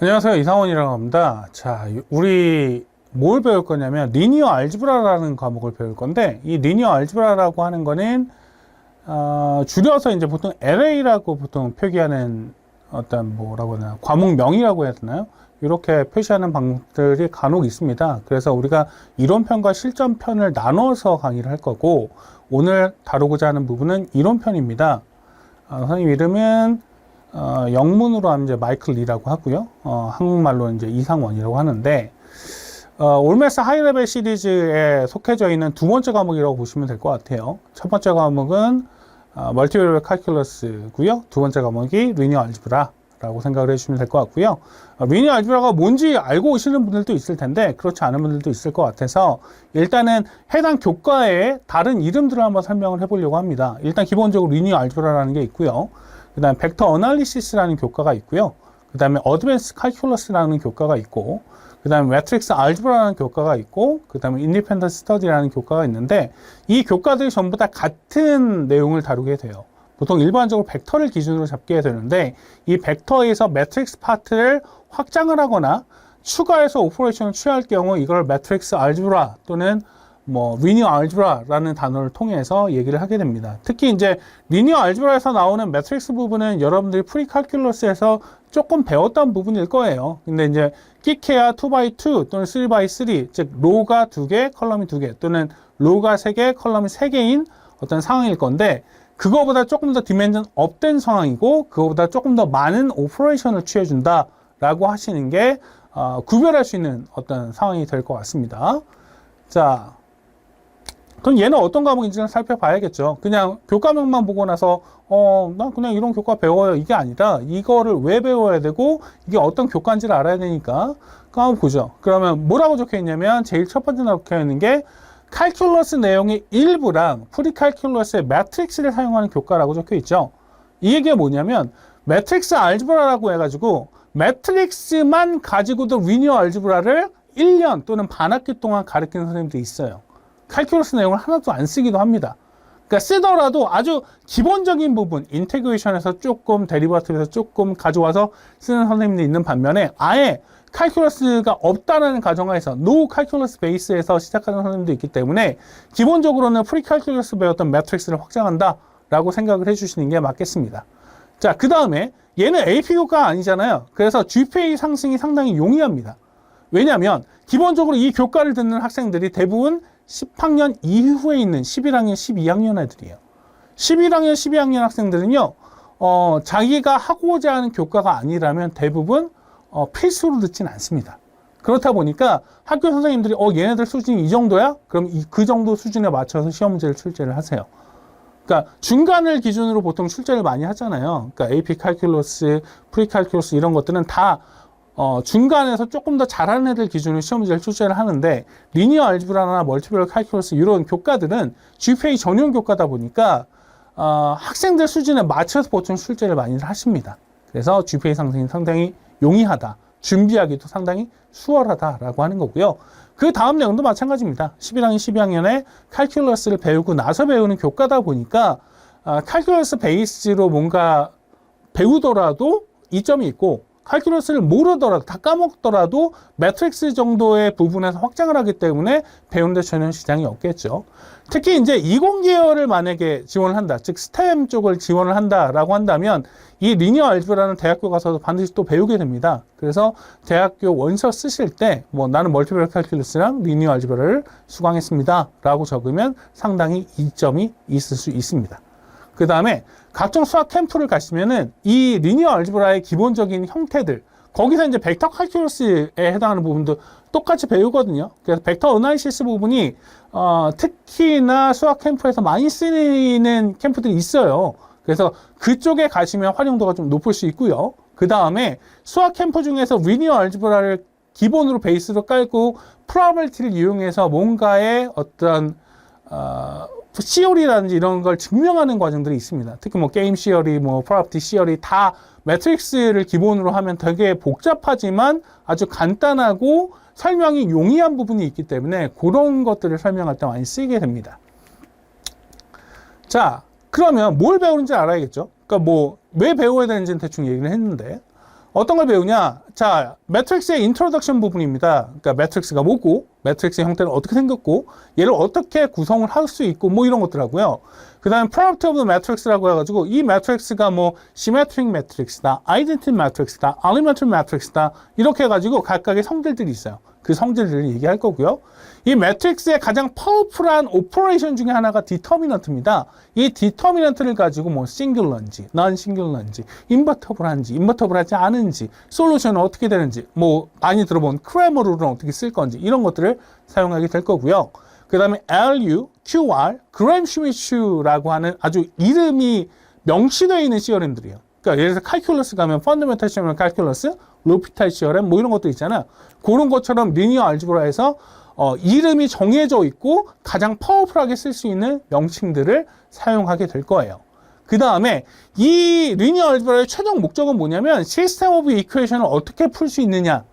안녕하세요, 이상원이라고 합니다. 자, 우리 뭘 배울 거냐면 리니어 알지브라라는 과목을 배울 건데, 이 리니어 알지브라라고 하는 거는 줄여서 이제 보통 LA라고 보통 표기하는 어떤 뭐라고 하나 과목명이라고 해야 되나요? 이렇게 표시하는 방법들이 간혹 있습니다. 그래서 우리가 이론편과 실전편을 나눠서 강의를 할 거고, 오늘 다루고자 하는 부분은 이론편입니다. 선생님 이름은 영문으로 하면 이제 마이클 리라고 하고요. 한국말로 이제 이상원이라고 하는데, 올메스 하이레벨 시리즈에 속해져 있는 두 번째 과목이라고 보시면 될 것 같아요. 첫 번째 과목은 멀티베리얼 칼큘러스고요. 두 번째 과목이 리니어 알지브라라고 생각을 해주시면 될 것 같고요. 리니어 알지브라가 뭔지 알고 오시는 분들도 있을 텐데 그렇지 않은 분들도 있을 것 같아서 일단은 해당 교과의 다른 이름들을 한번 설명을 해보려고 합니다. 일단 기본적으로 리니어 알지브라라는 게 있고요. 그 다음에 벡터 어널리시스라는 교과가 있고요. 그 다음에 어드밴스 칼큘러스라는 교과가 있고, 그 다음에 매트릭스 알지브라라는 교과가 있고, 그 다음에 인디펜던트 스터디라는 교과가 있는데, 이 교과들이 전부 다 같은 내용을 다루게 돼요. 보통 일반적으로 벡터를 기준으로 잡게 되는데, 이 벡터에서 매트릭스 파트를 확장을 하거나 추가해서 오퍼레이션을 취할 경우 이걸 매트릭스 알지브라 또는 리니어 알지브라라는 단어를 통해서 얘기를 하게 됩니다. 특히 이제 리니어 알지브라에서 나오는 매트릭스 부분은 여러분들이 프리칼큘러스에서 조금 배웠던 부분일 거예요. 근데 이제 끼케야 2x2 또는 3x3, 즉 로가 2개, 컬럼이 2개 또는 로가 3개, 컬럼이 3개인 어떤 상황일 건데, 그거보다 조금 더 디멘전 업된 상황이고 그거보다 조금 더 많은 오퍼레이션을 취해준다라고 하시는 게 구별할 수 있는 어떤 상황이 될 것 같습니다. 자, 그럼 얘는 어떤 과목인지는 살펴봐야겠죠. 그냥 교과명만 보고 나서 나 그냥 이런 교과 배워요, 이게 아니라 이거를 왜 배워야 되고 이게 어떤 교과인지를 알아야 되니까 한번 보죠. 그러면 뭐라고 적혀 있냐면 제일 첫 번째 적혀 있는 게 칼큘러스 내용의 일부랑 프리칼큘러스의 매트릭스를 사용하는 교과라고 적혀 있죠. 이 얘기가 뭐냐면 매트릭스 알지브라라고 해가지고 매트릭스만 가지고도 리니어 알지브라를 1년 또는 반학기 동안 가르치는 선생님들이 있어요. 칼큘러스 내용을 하나도 안 쓰기도 합니다. 그러니까 쓰더라도 아주 기본적인 부분, 인테그레이션에서 조금, 데리버티브에서 조금 가져와서 쓰는 선생님들이 있는 반면에 아예 칼큘러스가 없다라는 가정하에서 노 칼큘러스 베이스에서 시작하는 선생님도 있기 때문에 기본적으로는 프리칼큘러스 배웠던 매트릭스를 확장한다라고 생각을 해주시는 게 맞겠습니다. 자, 그 다음에 얘는 AP 교과가 아니잖아요. 그래서 GPA 상승이 상당히 용이합니다. 왜냐하면 기본적으로 이 교과를 듣는 학생들이 대부분 10학년 이후에 있는 11학년, 12학년 애들이에요. 11학년, 12학년 학생들은요, 자기가 하고자 하는 교과가 아니라면 대부분 필수로 듣진 않습니다. 그렇다 보니까 학교 선생님들이 얘네들 수준이 이 정도야? 그럼 그 정도 수준에 맞춰서 시험 문제를 출제를 하세요. 그러니까 중간을 기준으로 보통 출제를 많이 하잖아요. 그러니까 AP 칼큘러스, 프리칼큘러스 이런 것들은 다 중간에서 조금 더 잘하는 애들 기준으로 시험 문제를 출제를 하는데, 리니어 알지브라나 멀티베리얼 칼큘러스 이런 교과들은 GPA 전용 교과다 보니까 학생들 수준에 맞춰서 보통 출제를 많이 하십니다. 그래서 GPA 상승이 상당히 용이하다, 준비하기도 상당히 수월하다라고 하는 거고요. 그 다음 내용도 마찬가지입니다. 11학년, 12학년에 칼큘러스를 배우고 나서 배우는 교과다 보니까 칼큘러스 베이스로 뭔가 배우더라도 이점이 있고, 칼큘러스를 모르더라도, 다 까먹더라도 매트릭스 정도의 부분에서 확장을 하기 때문에 배우는데 전혀 지장이 없겠죠. 특히 이제 이공계열을 만약에 지원을 한다, 즉 스템 쪽을 지원을 한다라고 한다면 이 리니어 알지브라는 대학교 가서도 반드시 또 배우게 됩니다. 그래서 대학교 원서 쓰실 때 나는 멀티베리얼 칼큘러스랑 리니어 알지브라를 수강했습니다 라고 적으면 상당히 이점이 있을 수 있습니다. 그 다음에 각종 수학 캠프를 가시면은 이 리니어 알지브라의 기본적인 형태들, 거기서 이제 벡터 칼큘러스에 해당하는 부분도 똑같이 배우거든요. 그래서 벡터 어널리시스 부분이 특히나 수학 캠프에서 많이 쓰이는 캠프들이 있어요. 그래서 그쪽에 가시면 활용도가 좀 높을 수 있고요. 그 다음에 수학 캠프 중에서 리니어 알지브라를 기본으로 베이스로 깔고 프로바빌리티를 이용해서 뭔가의 어떤 시어리라든지 이런 걸 증명하는 과정들이 있습니다. 특히 게임 시어리, 프로바빌리티 시어리 다 매트릭스를 기본으로 하면 되게 복잡하지만 아주 간단하고 설명이 용이한 부분이 있기 때문에 그런 것들을 설명할 때 많이 쓰이게 됩니다. 자, 그러면 뭘 배우는지 알아야겠죠? 그러니까 왜 배워야 되는지는 대충 얘기를 했는데, 어떤 걸 배우냐? 자, 매트릭스의 인트로덕션 부분입니다. 그러니까 매트릭스가 뭐고, 매트릭스의 형태는 어떻게 생겼고, 얘를 어떻게 구성을 할 수 있고, 뭐 이런 것들 하고요. 그 다음에 프로덕트 오브 매트릭스라고 해가지고, 이 매트릭스가 뭐 시메트릭 매트릭스다, 아이덴티티 매트릭스다, 알리멘털 매트릭스다, 이렇게 해가지고 각각의 성질들이 있어요. 그 성질들을 얘기할 거고요. 이 매트릭스의 가장 파워풀한 오퍼레이션 중에 하나가 디터미넌트입니다. 이 디터미넌트를 가지고 뭐 싱귤러인지, 넌 싱귤러인지, 인버터블한지, 인버터블하지 않은지, 솔루션은 어떻게 되는지, 뭐 많이 들어본 크레머 룰은 어떻게 쓸 건지 이런 것들을 사용하게 될 거고요. 그 다음에 LU, QR, 그램-슈미츠라고 하는 아주 이름이 명시되어 있는 시어램들이에요. 그러니까 예를 들어서 칼큘러스 가면 펀더멘탈 시어램 칼큘러스, 로피탈 시어램 뭐 이런 것도 있잖아요. 그런 것처럼 리니어 알지브라에서 이름이 정해져 있고 가장 파워풀하게 쓸 수 있는 명칭들을 사용하게 될 거예요. 그 다음에 이 리니어 알지브라의 최종 목적은 뭐냐면 시스템 오브 이퀘이션을 어떻게 풀 수 있느냐.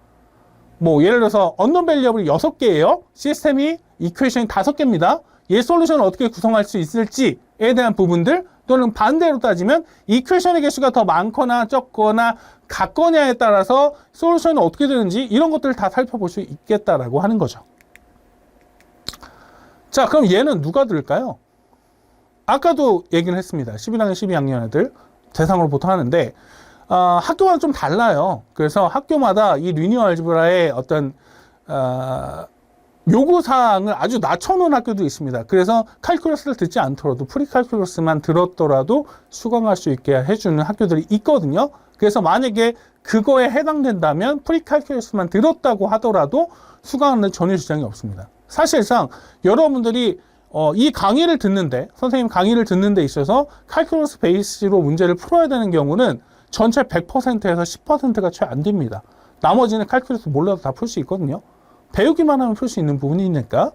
뭐 예를 들어서 언논 베리어블이 6개예요. 시스템이 이퀘이션이 5개입니다. 얘 솔루션을 어떻게 구성할 수 있을지에 대한 부분들, 또는 반대로 따지면 이퀘이션의 개수가 더 많거나 적거나 같거냐에 따라서 솔루션이 어떻게 되는지 이런 것들을 다 살펴볼 수 있겠다라고 하는 거죠. 자, 그럼 얘는 누가 들을까요? 아까도 얘기를 했습니다. 11학년, 12학년 애들 대상으로 보통 하는데 학교마다 좀 달라요. 그래서 학교마다 이 리니어 알지브라의 어떤 요구사항을 아주 낮춰놓은 학교도 있습니다. 그래서 칼큘러스를 듣지 않더라도 프리칼큘러스만 들었더라도 수강할 수 있게 해주는 학교들이 있거든요. 그래서 만약에 그거에 해당된다면 프리칼큘러스만 들었다고 하더라도 수강하는 전혀 지장이 없습니다. 사실상 여러분들이 이 강의를 듣는데, 선생님 강의를 듣는 데 있어서 칼큘러스 베이스로 문제를 풀어야 되는 경우는 전체 100%에서 10%가 채 안 됩니다. 나머지는 칼큘러스 몰라도 다 풀 수 있거든요. 배우기만 하면 풀 수 있는 부분이니까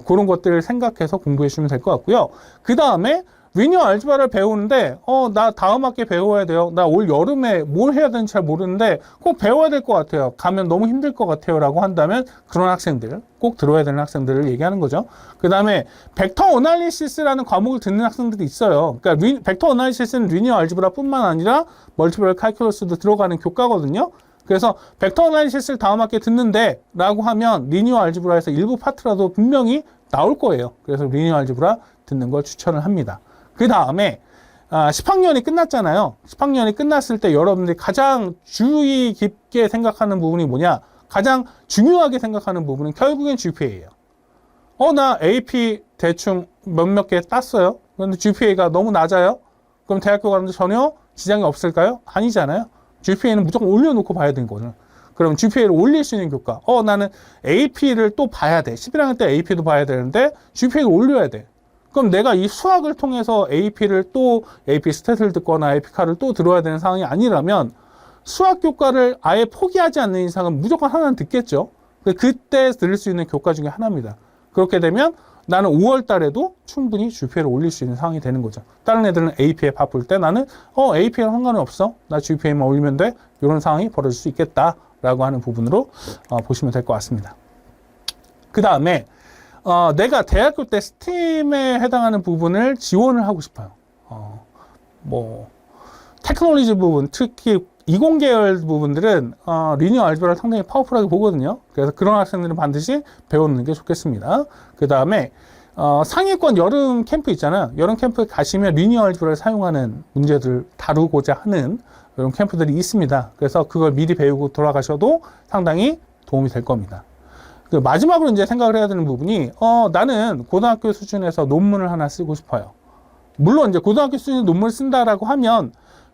그런 것들을 생각해서 공부해 주시면 될 것 같고요. 그 다음에 리니어 알지브라를 배우는데 나 다음 학기에 배워야 돼요. 나 올 여름에 뭘 해야 되는지 잘 모르는데 꼭 배워야 될 것 같아요. 가면 너무 힘들 것 같아요 라고 한다면 그런 학생들, 꼭 들어야 되는 학생들을 얘기하는 거죠. 그 다음에 벡터 어널리시스라는 과목을 듣는 학생들이 있어요. 그러니까 벡터 어널리시스는 리니어 알지브라 뿐만 아니라 멀티플 칼큘러스도 들어가는 교과거든요. 그래서 벡터 어널리시스를 다음 학기에 듣는데 라고 하면 리니어 알지브라에서 일부 파트라도 분명히 나올 거예요. 그래서 리니어 알지브라 듣는 걸 추천을 합니다. 그 다음에 10학년이 끝났잖아요. 10학년이 끝났을 때 여러분들이 가장 주의 깊게 생각하는 부분이 뭐냐? 가장 중요하게 생각하는 부분은 결국엔 GPA예요. 나 AP 대충 몇몇 개 땄어요. 그런데 GPA가 너무 낮아요. 그럼 대학교 가는데 전혀 지장이 없을까요? 아니잖아요. GPA는 무조건 올려놓고 봐야 되는 거죠. 그럼 GPA를 올릴 수 있는 교과. 나는 AP를 또 봐야 돼. 11학년 때 AP도 봐야 되는데 GPA를 올려야 돼. 그럼 내가 이 수학을 통해서 AP를 또 AP 스탯을 듣거나 AP카를 또 들어야 되는 상황이 아니라면 수학 교과를 아예 포기하지 않는 이상은 무조건 하나는 듣겠죠. 그때 들을 수 있는 교과 중에 하나입니다. 그렇게 되면 나는 5월 달에도 충분히 GPA를 올릴 수 있는 상황이 되는 거죠. 다른 애들은 AP에 바쁠 때 나는 AP랑 상관이 없어. 나 GPA만 올리면 돼. 이런 상황이 벌어질 수 있겠다라고 하는 부분으로 보시면 될 것 같습니다. 그 다음에 내가 대학교 때 스팀에 해당하는 부분을 지원을 하고 싶어요. 뭐 테크놀로지 부분, 특히 이공계열 부분들은 리니어 알지브라를 상당히 파워풀하게 보거든요. 그래서 그런 학생들은 반드시 배우는 게 좋겠습니다. 그 다음에 상위권 여름 캠프 있잖아요. 여름 캠프에 가시면 리니어 알지브라를 사용하는 문제들을 다루고자 하는 이런 캠프들이 있습니다. 그래서 그걸 미리 배우고 돌아가셔도 상당히 도움이 될 겁니다. 마지막으로 이제 생각을 해야 되는 부분이 나는 고등학교 수준에서 논문을 하나 쓰고 싶어요. 물론 이제 고등학교 수준의 논문을 쓴다라고 하면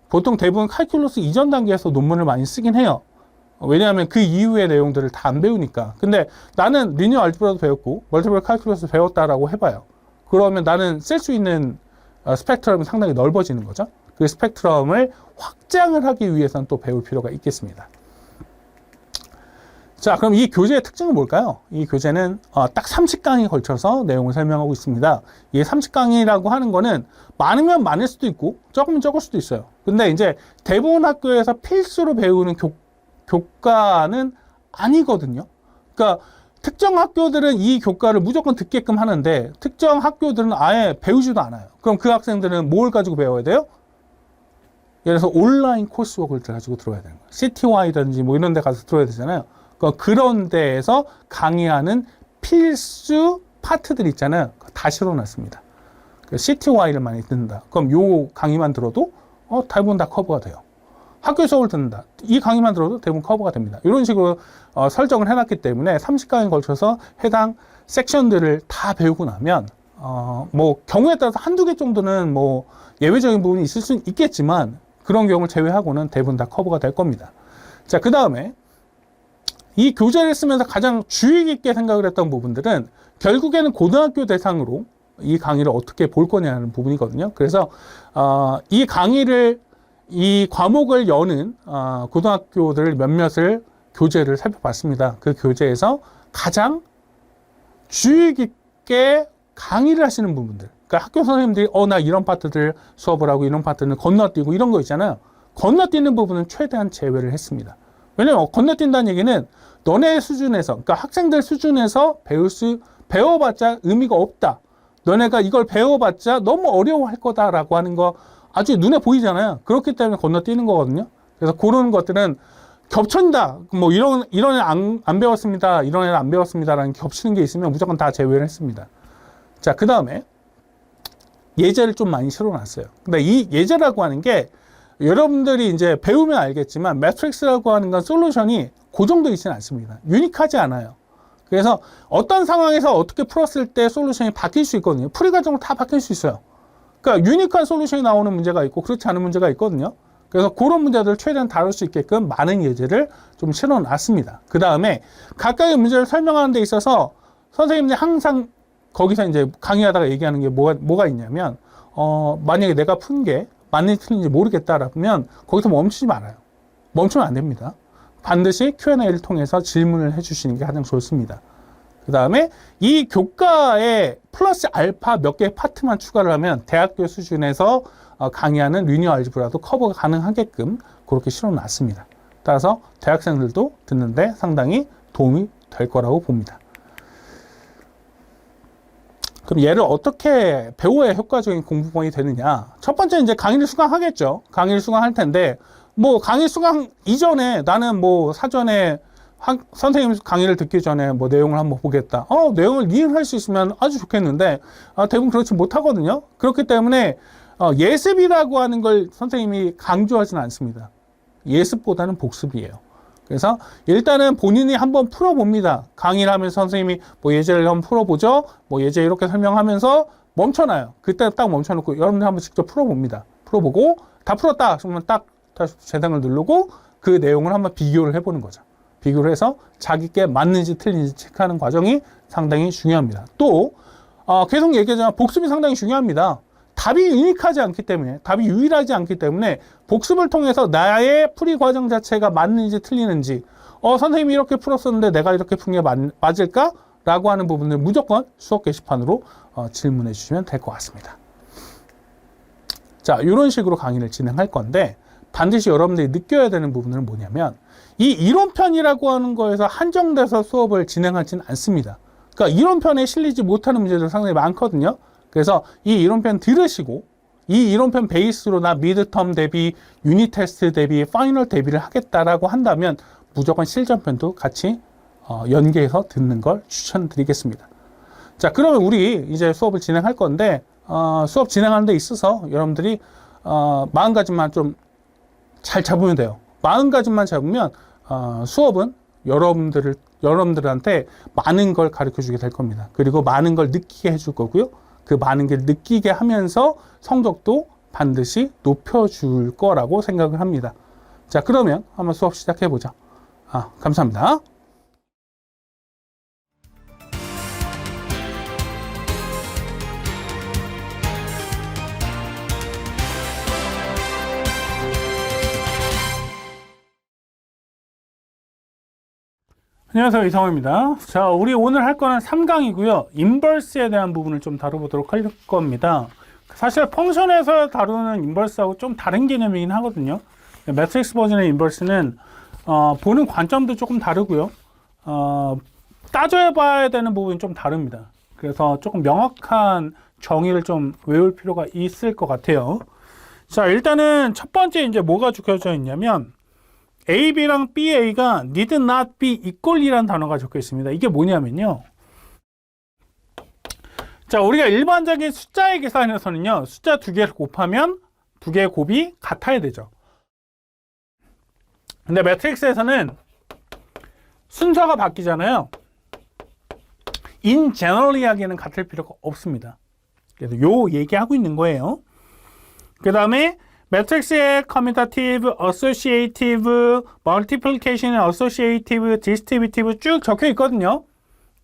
보통 대부분 칼큘러스 이전 단계에서 논문을 많이 쓰긴 해요. 왜냐하면 그 이후의 내용들을 다 안 배우니까. 근데 나는 리니어 알지브라도 배웠고 멀티플 칼큘러스 배웠다라고 해봐요. 그러면 나는 쓸 수 있는 스펙트럼이 상당히 넓어지는 거죠. 그 스펙트럼을 확장을 하기 위해서는 또 배울 필요가 있겠습니다. 자, 그럼 이 교재의 특징은 뭘까요? 이 교재는 딱 30강에 걸쳐서 내용을 설명하고 있습니다. 이 30강이라고 하는 거는 많으면 많을 수도 있고 적으면 적을 수도 있어요. 근데 이제 대부분 학교에서 필수로 배우는 교과는 아니거든요. 그러니까 특정 학교들은 이 교과를 무조건 듣게끔 하는데 특정 학교들은 아예 배우지도 않아요. 그럼 그 학생들은 뭘 가지고 배워야 돼요? 예를 들어서 온라인 코스웍을 가지고 들어야 되는 거예요. CTY라든지 뭐 이런 데 가서 들어야 되잖아요. 그런 데에서 강의하는 필수 파트들 있잖아요. 다 실어놨습니다. CTY를 많이 듣는다. 그럼 요 강의만 들어도 대부분 다 커버가 돼요. 학교 수업을 듣는다. 이 강의만 들어도 대부분 커버가 됩니다. 이런 식으로 설정을 해놨기 때문에 30강에 걸쳐서 해당 섹션들을 다 배우고 나면 뭐 경우에 따라서 한두 개 정도는 뭐 예외적인 부분이 있을 수는 있겠지만 그런 경우를 제외하고는 대부분 다 커버가 될 겁니다. 자, 그 다음에 이 교재를 쓰면서 가장 주의 깊게 생각을 했던 부분들은 결국에는 고등학교 대상으로 이 강의를 어떻게 볼 거냐는 부분이거든요. 그래서 이 과목을 여는 고등학교들 몇몇을 교재를 살펴봤습니다. 그 교재에서 가장 주의 깊게 강의를 하시는 부분들, 그러니까 학교 선생님들이 나 이런 파트들 수업을 하고 이런 파트는 건너뛰고 이런 거 있잖아요. 건너뛰는 부분은 최대한 제외를 했습니다. 왜냐면 건너뛴다는 얘기는 너네 수준에서, 그러니까 학생들 수준에서 배워봤자 의미가 없다. 너네가 이걸 배워봤자 너무 어려워할 거다라고 하는 거 아주 눈에 보이잖아요. 그렇기 때문에 건너뛰는 거거든요. 그래서 그런 것들은 겹친다. 뭐 이런 애는 안 배웠습니다. 이런 애는 안 배웠습니다라는 겹치는 게 있으면 무조건 다 제외를 했습니다. 자, 그 다음에 예제를 좀 많이 실어놨어요. 근데 이 예제라고 하는 게 여러분들이 이제 배우면 알겠지만 매트릭스라고 하는 건 솔루션이 고정되어 있지는 않습니다. 유니크하지 않아요. 그래서 어떤 상황에서 어떻게 풀었을 때 솔루션이 바뀔 수 있거든요. 풀이 과정으로 다 바뀔 수 있어요. 그러니까 유니크한 솔루션이 나오는 문제가 있고 그렇지 않은 문제가 있거든요. 그래서 그런 문제들을 최대한 다룰 수 있게끔 많은 예제를 좀 실어놨습니다. 그 다음에 각각의 문제를 설명하는 데 있어서 선생님들이 항상 거기서 이제 강의하다가 얘기하는 게 뭐가 있냐면 만약에 내가 푼 게 맞는지 틀린지 모르겠다라면 거기서 멈추지 말아요. 멈추면 안 됩니다. 반드시 Q&A를 통해서 질문을 해주시는 게 가장 좋습니다. 그 다음에 이 교과에 플러스 알파 몇 개의 파트만 추가를 하면 대학교 수준에서 강의하는 리니어 알지브라도 커버가 가능하게끔 그렇게 실어놨습니다. 따라서 대학생들도 듣는데 상당히 도움이 될 거라고 봅니다. 그럼 얘를 어떻게 배워야 효과적인 공부방이 되느냐? 첫 번째 이제 강의를 수강하겠죠. 강의를 수강할 텐데 뭐 강의 수강 이전에 나는 뭐 사전에 선생님 강의를 듣기 전에 뭐 내용을 한번 보겠다. 내용을 이해할 수 있으면 아주 좋겠는데 대부분 그렇지 못하거든요. 그렇기 때문에 예습이라고 하는 걸 선생님이 강조하지는 않습니다. 예습보다는 복습이에요. 그래서 일단은 본인이 한번 풀어봅니다. 강의를 하면서 선생님이 뭐 예제를 한번 풀어보죠. 뭐 예제 이렇게 설명하면서 멈춰놔요. 그때 딱 멈춰놓고 여러분들 한번 직접 풀어봅니다. 풀어보고 다 풀었다. 그러면 딱 다시 재생을 누르고 그 내용을 한번 비교를 해보는 거죠. 비교를 해서 자기께 맞는지 틀린지 체크하는 과정이 상당히 중요합니다. 또 계속 얘기하지만 복습이 상당히 중요합니다. 답이 유니크하지 않기 때문에, 답이 유일하지 않기 때문에 복습을 통해서 나의 풀이 과정 자체가 맞는지 틀리는지 선생님이 이렇게 풀었었는데 내가 이렇게 푼 게 맞을까? 라고 하는 부분을 무조건 수업 게시판으로 질문해 주시면 될 것 같습니다. 자, 이런 식으로 강의를 진행할 건데 반드시 여러분들이 느껴야 되는 부분은 뭐냐면 이 이론편이라고 하는 거에서 한정돼서 수업을 진행하지는 않습니다. 그러니까 이론편에 실리지 못하는 문제들 상당히 많거든요. 그래서 이 이론편 들으시고 이 이론편 베이스로 나 미드텀 대비, 유닛 테스트 대비, 파이널 대비를 하겠다라고 한다면 무조건 실전편도 같이 연계해서 듣는 걸 추천드리겠습니다. 자, 그러면 우리 이제 수업을 진행할 건데 수업 진행하는 데 있어서 여러분들이 마음가짐만 좀 잘 잡으면 돼요. 마음가짐만 잡으면 수업은 여러분들한테 많은 걸 가르쳐 주게 될 겁니다. 그리고 많은 걸 느끼게 해줄 거고요. 그 많은 걸 느끼게 하면서 성적도 반드시 높여줄 거라고 생각을 합니다. 자, 그러면 한번 수업 시작해 보죠. 감사합니다. 안녕하세요, 이성호입니다. 자, 우리 오늘 할 거는 3강이고요. 인버스에 대한 부분을 좀 다뤄보도록 할 겁니다. 사실 펑션에서 다루는 인버스하고 좀 다른 개념이긴 하거든요. 매트릭스 버전의 인버스는 보는 관점도 조금 다르고요. 따져야 봐야 되는 부분이 좀 다릅니다. 그래서 조금 명확한 정의를 좀 외울 필요가 있을 것 같아요. 자, 일단은 첫 번째 이제 뭐가 적혀져 있냐면 AB랑 BA가 need not be equal이라는 단어가 적혀 있습니다. 이게 뭐냐면요. 자, 우리가 일반적인 숫자의 계산에서는요. 숫자 두 개를 곱하면 두 개의 곱이 같아야 되죠. 근데 매트릭스에서는 순서가 바뀌잖아요. in generally하기에는 같을 필요가 없습니다. 그래서 요 얘기하고 있는 거예요. 그 다음에 매트릭스의 commutative, associative, multiplication, associative, distributive 쭉 적혀 있거든요.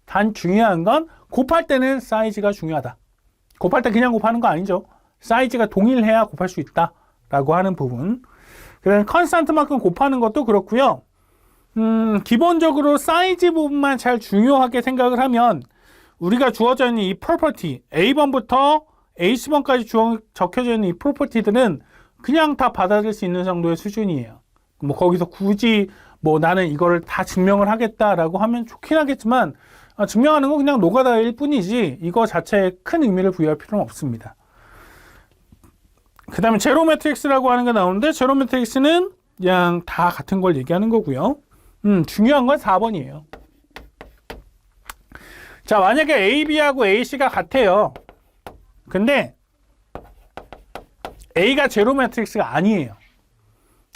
단 중요한 건 곱할 때는 사이즈가 중요하다. 곱할 때 그냥 곱하는 거 아니죠. 사이즈가 동일해야 곱할 수 있다 라고 하는 부분. 그 다음에 컨스탄트만큼 곱하는 것도 그렇고요. 기본적으로 사이즈 부분만 잘 중요하게 생각을 하면 우리가 주어져 있는 이 프로퍼티 A번부터 H번까지 적혀져 있는 이 프로퍼티들은 그냥 다 받아들일 수 있는 정도의 수준이에요. 뭐 거기서 굳이 뭐 나는 이거를 다 증명을 하겠다라고 하면 좋긴 하겠지만 증명하는 건 그냥 노가다일 뿐이지 이거 자체에 큰 의미를 부여할 필요는 없습니다. 그 다음에 제로 매트릭스라고 하는 게 나오는데 제로 매트릭스는 그냥 다 같은 걸 얘기하는 거고요. 중요한 건 4번이에요. 자, 만약에 AB하고 AC가 같아요. 근데 A가 제로 매트릭스가 아니에요.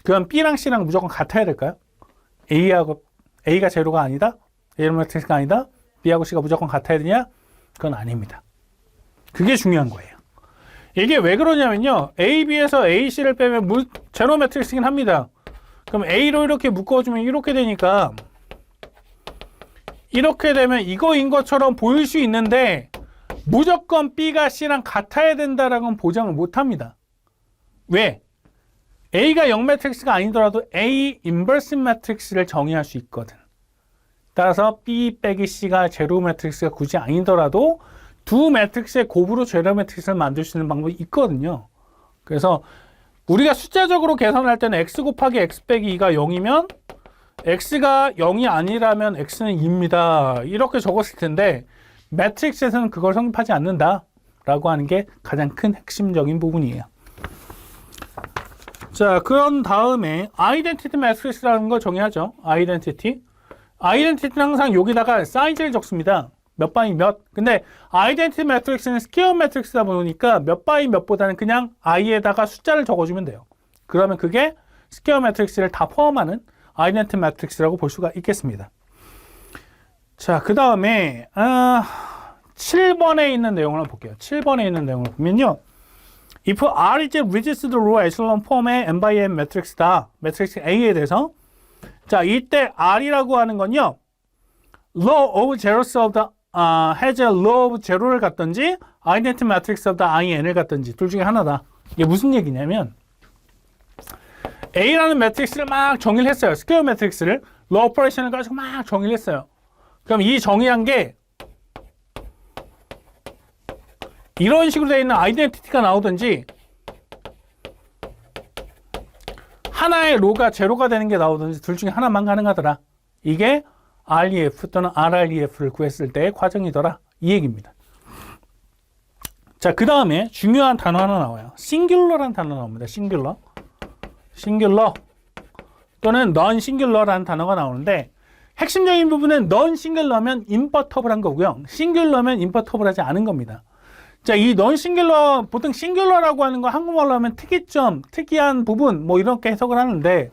그럼 B랑 C랑 무조건 같아야 될까요? A가 제로가 아니다? 제로 매트릭스가 아니다? B하고 C가 무조건 같아야 되냐? 그건 아닙니다. 그게 중요한 거예요. 이게 왜 그러냐면요. AB에서 AC를 빼면 제로 매트릭스긴 합니다. 그럼 A로 이렇게 묶어주면 이렇게 되니까 이렇게 되면 이거인 것처럼 보일 수 있는데 무조건 B가 C랑 같아야 된다라고는 보장을 못합니다. 왜? A가 0 매트릭스가 아니더라도 A 인버스 매트릭스를 정의할 수 있거든. 따라서 B 빼기 C가 제로 매트릭스가 굳이 아니더라도 두 매트릭스의 곱으로 제로 매트릭스를 만들 수 있는 방법이 있거든요. 그래서 우리가 숫자적으로 계산할 때는 x 곱하기 x 빼기 2가 0이면 x가 0이 아니라면 x는 2입니다. 이렇게 적었을 텐데 매트릭스에서는 그걸 성립하지 않는다 라고 하는 게 가장 큰 핵심적인 부분이에요. 자, 그런 다음에 아이덴티티 매트릭스라는 걸 정의하죠. 아이덴티티는 항상 여기다가 사이즈를 적습니다. 몇 바이 몇. 근데 아이덴티티 매트릭스는 스퀘어 매트릭스다 보니까 몇 바이 몇보다는 그냥 i에다가 숫자를 적어주면 돼요. 그러면 그게 스퀘어 매트릭스를 다 포함하는 아이덴티티 매트릭스라고 볼 수가 있겠습니다. 자, 그 다음에 7번에 있는 내용을 한번 볼게요. 7번에 있는 내용을 보면요. If R is reduced row echelon 폼의 n by n 매트릭스다. 매트릭스 A에 대해서. 자, 이때 R이라고 하는 건요. Law of zeros of the has a law of zero를 갖든지 identity matrix of the IN을 갖든지 둘 중에 하나다. 이게 무슨 얘기냐면 A라는 매트릭스를 막 정의를 했어요. 스퀘어 매트릭스를 law operation을 가지고 막 정의를 했어요. 그럼 이 정의한 게 이런 식으로 되어 있는 아이덴티티가 나오든지 하나의 로가 제로가 되는 게 나오든지 둘 중에 하나만 가능하더라. 이게 REF 또는 RREF를 구했을 때의 과정이더라. 이 얘기입니다. 자, 그 다음에 중요한 단어 하나 나와요. 싱귤러라는 단어 나옵니다. 싱귤러 또는 non 싱귤러라는 단어가 나오는데 핵심적인 부분은 non 싱귤러면 인버터블한 거고요. 싱귤러면 인버터블하지 않은 겁니다. 자, 이 non 싱귤러, 보통 싱귤러라고 하는 거 한국말로 하면 특이점, 특이한 부분 뭐 이렇게 해석을 하는데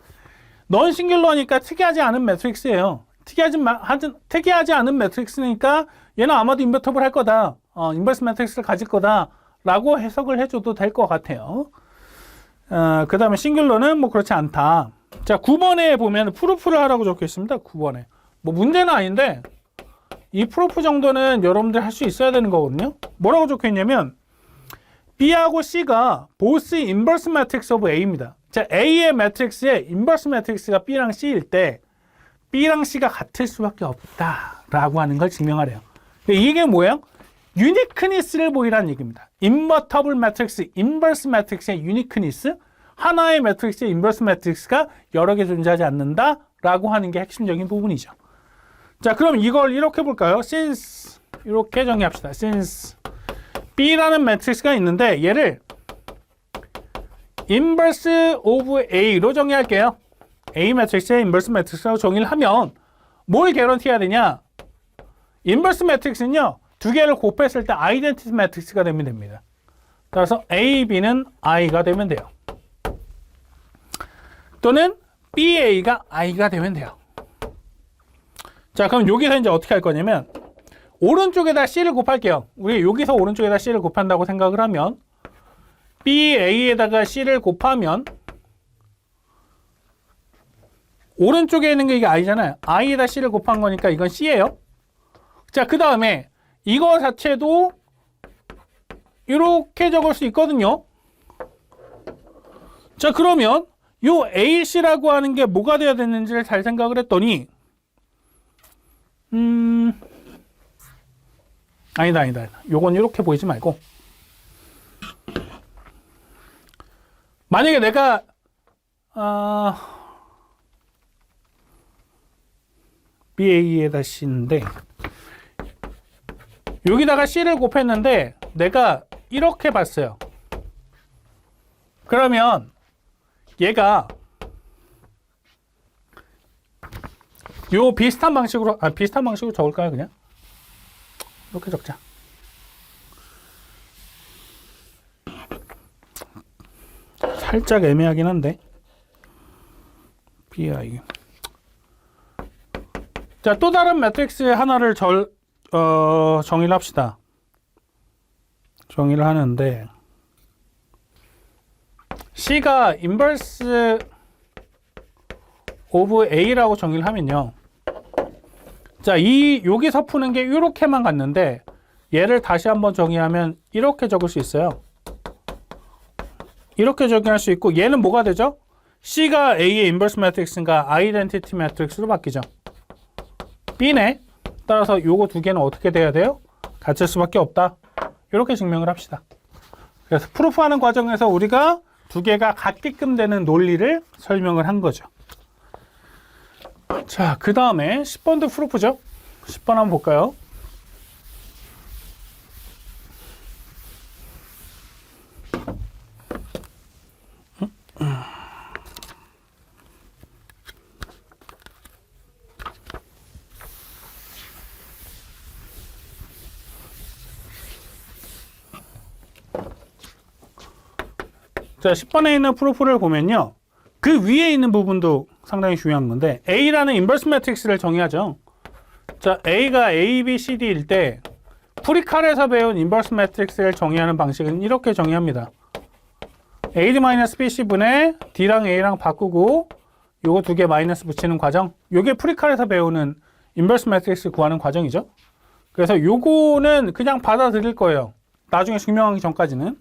non 싱귤러니까 특이하지 않은 매트릭스예요. 특이하지 않은 매트릭스니까 얘는 아마도 인버터블 할 거다. 인버스 매트릭스를 가질 거다. 라고 해석을 해줘도 될 것 같아요. 그 다음에 싱귤러는 뭐 그렇지 않다. 자, 9번에 보면 프루프를 하라고 적혀 있습니다. 9번에. 뭐 문제는 아닌데 이 프루프 정도는 여러분들 할 수 있어야 되는 거거든요. 뭐라고 적혀 있냐면 B하고 C가 both inverse matrix of A입니다. 자, A의 매트릭스에 인버스 매트릭스가 B랑 C일 때 B랑 C가 같을 수밖에 없다라고 하는 걸 증명하래요. 이게 뭐예요? 유니크니스를 보이라는 얘기입니다. 인버터블 매트릭스, 인버스 매트릭스의 유니크니스, 하나의 매트릭스의 인버스 매트릭스가 여러 개 존재하지 않는다라고 하는 게 핵심적인 부분이죠. 자, 그럼 이걸 이렇게 볼까요? since 이렇게 정의합시다. since B라는 매트릭스가 있는데 얘를 인버스 오브 A로 정의할게요. A 매트릭스의 인버스 매트릭스라고 정의를 하면 뭘 개런티 해야 되냐? 인버스 매트릭스는요, 두 개를 곱했을 때 아이덴티티 매트릭스가 되면 됩니다. 따라서 A, B는 I가 되면 돼요. 또는 BA가 I가 되면 돼요. 자, 그럼 여기서 이제 어떻게 할 거냐면 오른쪽에다 C를 곱할게요. 우리 여기서 오른쪽에다 C를 곱한다고 생각을 하면 BA에다가 C를 곱하면 오른쪽에 있는 게 이게 I잖아요. I에다 C를 곱한 거니까 이건 C예요. 자, 그 다음에 이거 자체도 이렇게 적을 수 있거든요. 자, 그러면 요 AC라고 하는 게 뭐가 돼야 되는지를 잘 생각을 했더니 아니다. 요건 이렇게 보이지 말고 만약에 내가 BA에다 C인데 여기다가 C를 곱했는데 내가 이렇게 봤어요. 그러면 얘가 요 비슷한 방식으로 적을까요? 그냥 이렇게 적자. 살짝 애매하긴 한데 BI. 자, 또 다른 매트릭스 하나를 정의를 합시다. 정의를 하는데 C가 인버스 오브 A라고 정의를 하면요. 자, 여기서 푸는 게 이렇게만 갔는데 얘를 다시 한번 정의하면 이렇게 적을 수 있어요. 이렇게 정의할 수 있고 얘는 뭐가 되죠? C가 A의 인버스 매트릭스인가 아이덴티티 매트릭스로 바뀌죠. B네. 따라서 요거 두 개는 어떻게 돼야 돼요? 같을 수밖에 없다. 이렇게 증명을 합시다. 그래서 프루프하는 과정에서 우리가 두 개가 같게끔 되는 논리를 설명을 한 거죠. 자, 그 다음에 10번도 프루프죠. 10번 한번 볼까요? 자, 10번에 있는 프루프를 보면요. 그 위에 있는 부분도 상당히 중요한 건데 A라는 인버스 매트릭스를 정의하죠. 자, A가 A, B, C, D일 때 프리칼에서 배운 인버스 매트릭스를 정의하는 방식은 이렇게 정의합니다. AD-BC 분의 D랑 A랑 바꾸고 요거 두 개 마이너스 붙이는 과정. 요게 프리칼에서 배우는 인버스 매트릭스 구하는 과정이죠. 그래서 요거는 그냥 받아들일 거예요. 나중에 증명하기 전까지는.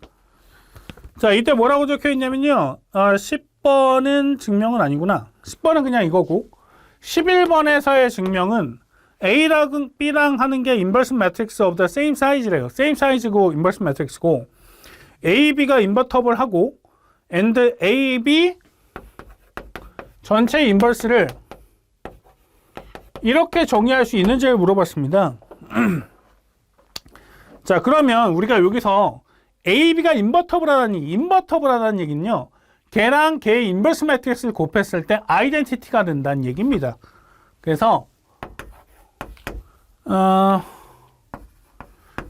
자, 이때 뭐라고 적혀 있냐면요. 10번은 증명은 아니구나. 10번은 그냥 이거고 11번에서의 증명은 A랑 B랑 하는 게 인버스 매트릭스 오브 더 세임 사이즈래요. same 사이즈고 인버스 매트릭스고 A, B가 인버터블 하고 and A, B 전체 인버스를 이렇게 정의할 수 있는지를 물어봤습니다. 자, 그러면 우리가 여기서 A, B가 인버터블하다는 얘기는요. 걔랑 걔의 인버스 매트릭스를 곱했을 때 아이덴티티가 된다는 얘기입니다. 그래서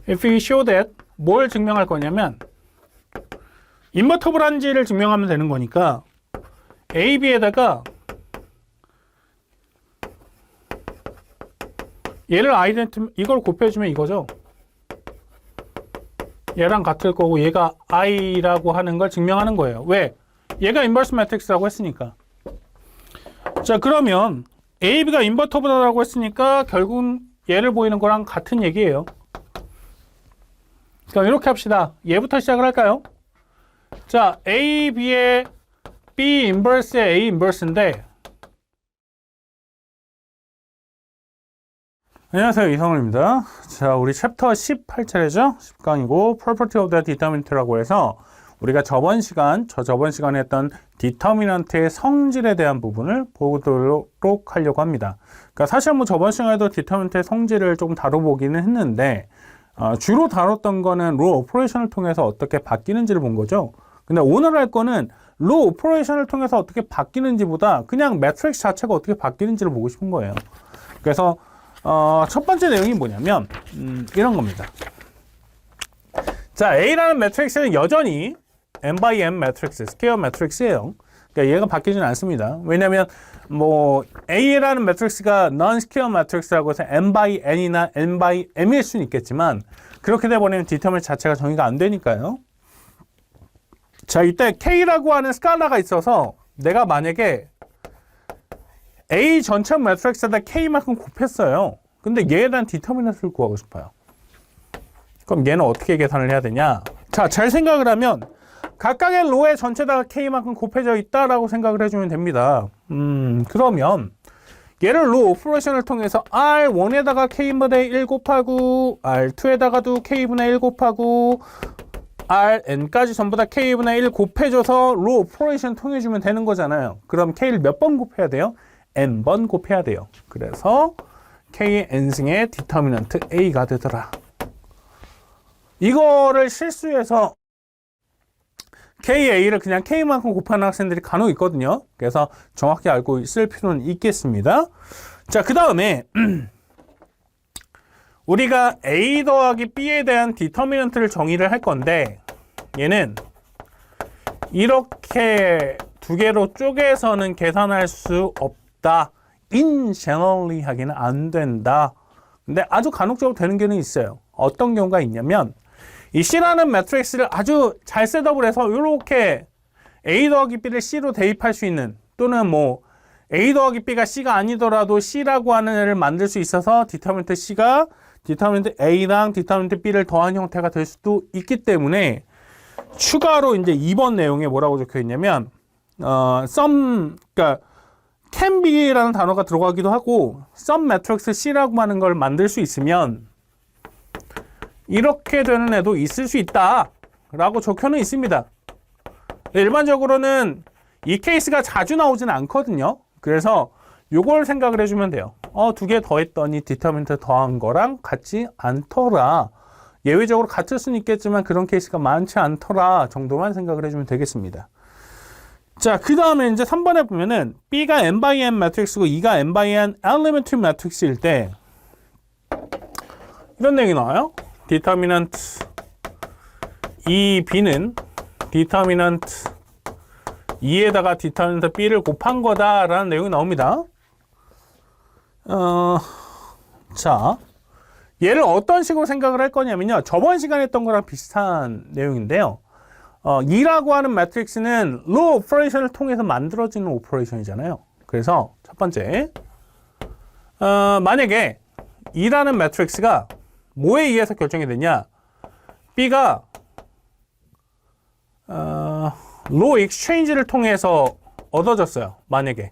if we show that 뭘 증명할 거냐면 인버터블한지를 증명하면 되는 거니까 A, B에다가 얘를 이걸 곱해주면 이거죠. 얘랑 같을 거고 얘가 I라고 하는 걸 증명하는 거예요. 왜? 얘가 인버스 매트릭스라고 했으니까. 자, 그러면 A, B가 인버터블하다고 했으니까 결국은 얘를 보이는 거랑 같은 얘기예요. 그럼 이렇게 합시다. 얘부터 시작을 할까요? 자, A, B의 B 인버스의 A 인버스인데 안녕하세요, 이성훈입니다. 자, 우리 챕터 18차례죠? 10강이고 Property of the Determinant라고 해서 우리가 저번 시간에 했던 디터미넌트의 성질에 대한 부분을 보도록 하려고 합니다. 그러니까 사실 뭐 저번 시간에도 디터미넌트의 성질을 조금 다뤄보기는 했는데 주로 다뤘던 거는 로 오퍼레이션을 통해서 어떻게 바뀌는지를 본 거죠. 근데 오늘 할 거는 로 오퍼레이션을 통해서 어떻게 바뀌는지보다 그냥 매트릭스 자체가 어떻게 바뀌는지를 보고 싶은 거예요. 그래서 첫 번째 내용이 뭐냐면 이런 겁니다. 자, A라는 매트릭스는 여전히 n by n 매트릭스, 스퀘어 매트릭스예요. 그러니까 얘가 바뀌지는 않습니다. 왜냐하면 뭐 A라는 매트릭스가 non-square 매트릭스라고 해서 n by n이나 n by m일 수는 있겠지만 그렇게 돼버리면 디터미넌트 자체가 정의가 안 되니까요. 자, 이때 K라고 하는 스칼라가 있어서 내가 만약에 A 전체 매트릭스에다 K만큼 곱했어요. 근데 얘에 대한 디터미넌트를 구하고 싶어요. 그럼 얘는 어떻게 계산을 해야 되냐? 자, 잘 생각을 하면 각각의 로의 전체다가 K만큼 곱해져 있다라고 생각을 해주면 됩니다. 그러면 얘를 로 오퍼레이션을 통해서 R1에다가 K분의 1 곱하고 R2에다가도 K분의 1 곱하고 Rn까지 전부 다 K분의 1 곱해줘서 로 오퍼레이션 통해주면 되는 거잖아요. 그럼 K를 몇 번 곱해야 돼요? n번 곱해야 돼요. 그래서 K의 n승의 디터미넌트 A가 되더라. 이거를 실수해서 KA를 그냥 K만큼 곱하는 학생들이 간혹 있거든요. 그래서 정확히 알고 있을 필요는 있겠습니다. 자, 그 다음에 우리가 A 더하기 B에 대한 디터미넌트를 정의를 할 건데 얘는 이렇게 두 개로 쪼개서는 계산할 수 없다. in generally 하기는 안 된다. 근데 아주 간혹적으로 되는 경우는 있어요. 어떤 경우가 있냐면 이 C라는 매트릭스를 아주 잘 셋업을 해서 이렇게 A 더하기 B를 C로 대입할 수 있는 또는 뭐 A 더하기 B가 C가 아니더라도 C라고 하는 애를 만들 수 있어서 디터미넌트 C가 디터미넌트 A랑 디터미넌트 B를 더한 형태가 될 수도 있기 때문에 추가로 이제 2번 내용에 뭐라고 적혀 있냐면 그러니까 can be라는 단어가 들어가기도 하고 some matrix C라고 하는 걸 만들 수 있으면 이렇게 되는 애도 있을 수 있다 라고 적혀는 있습니다. 일반적으로는 이 케이스가 자주 나오진 않거든요. 그래서 요걸 생각을 해주면 돼요. 두 개 더했더니 디터미넌트 더한 거랑 같지 않더라. 예외적으로 같을 수는 있겠지만 그런 케이스가 많지 않더라 정도만 생각을 해주면 되겠습니다. 자, 그 다음에 이제 3번에 보면은 B가 n by n 매트릭스고 E가 n by n elementary 매트릭스일 때 이런 내용이 나와요. 디터미넌트 B는 디터미넌트 E에다가 디터미넌트 B를 곱한 거다라는 내용이 나옵니다. 자, 얘를 어떤 식으로 생각을 할 거냐면요. 저번 시간에 했던 거랑 비슷한 내용인데요. E라고 하는 매트릭스는 로 오퍼레이션을 통해서 만들어지는 오퍼레이션이잖아요. 그래서 첫 번째, 만약에 E라는 매트릭스가 뭐에 의해서 결정이 되냐? B가 로 익스체인지를 통해서 얻어졌어요. 만약에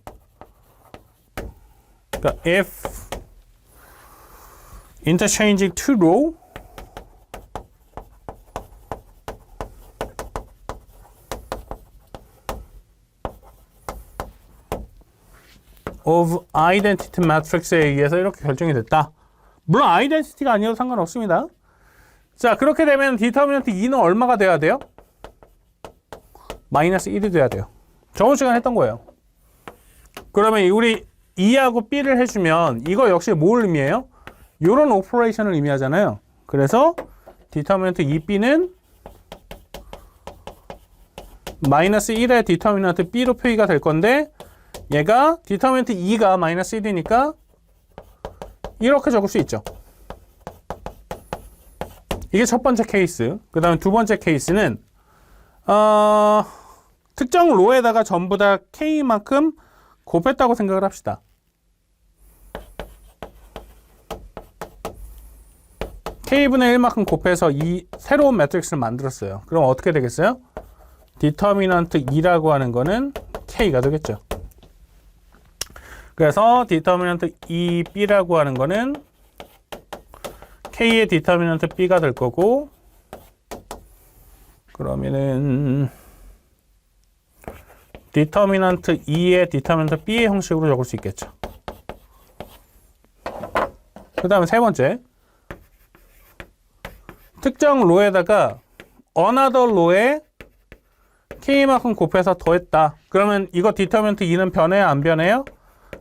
그러니까 if interchanging two row of identity matrix에 의해서 이렇게 결정이 됐다. 물론 아이덴티티가 아니어도 상관없습니다. 자, 그렇게 되면 디터미넌트 2는 얼마가 돼야 돼요? 마이너스 1이 돼야 돼요. 저번 시간에 했던 거예요. 그러면 우리 E하고 B를 해주면 이거 역시 뭘 의미해요? 이런 오퍼레이션을 의미하잖아요. 그래서 디터미넌트 2B는 마이너스 1의 디터미넌트 B로 표기가 될 건데 얘가 디터미넌트 2가 마이너스 1이니까 이렇게 적을 수 있죠. 이게 첫 번째 케이스. 그 다음에 두 번째 케이스는 특정 로에다가 전부 다 K만큼 곱했다고 생각을 합시다. K분의 1만큼 곱해서 이 새로운 매트릭스를 만들었어요. 그럼 어떻게 되겠어요? 디터미넌트 2라고 하는 거는 K가 되겠죠. 그래서 디터미넌트 2B라고 하는 거는 K의 디터미넌트 B가 될 거고, 그러면은 디터미넌트 2의 디터미넌트 B의 형식으로 적을 수 있겠죠. 그 다음에 세 번째, 특정 로에다가 another 로에 K만큼 곱해서 더했다. 그러면 이거 디터미넌트 2는 변해요? 안 변해요?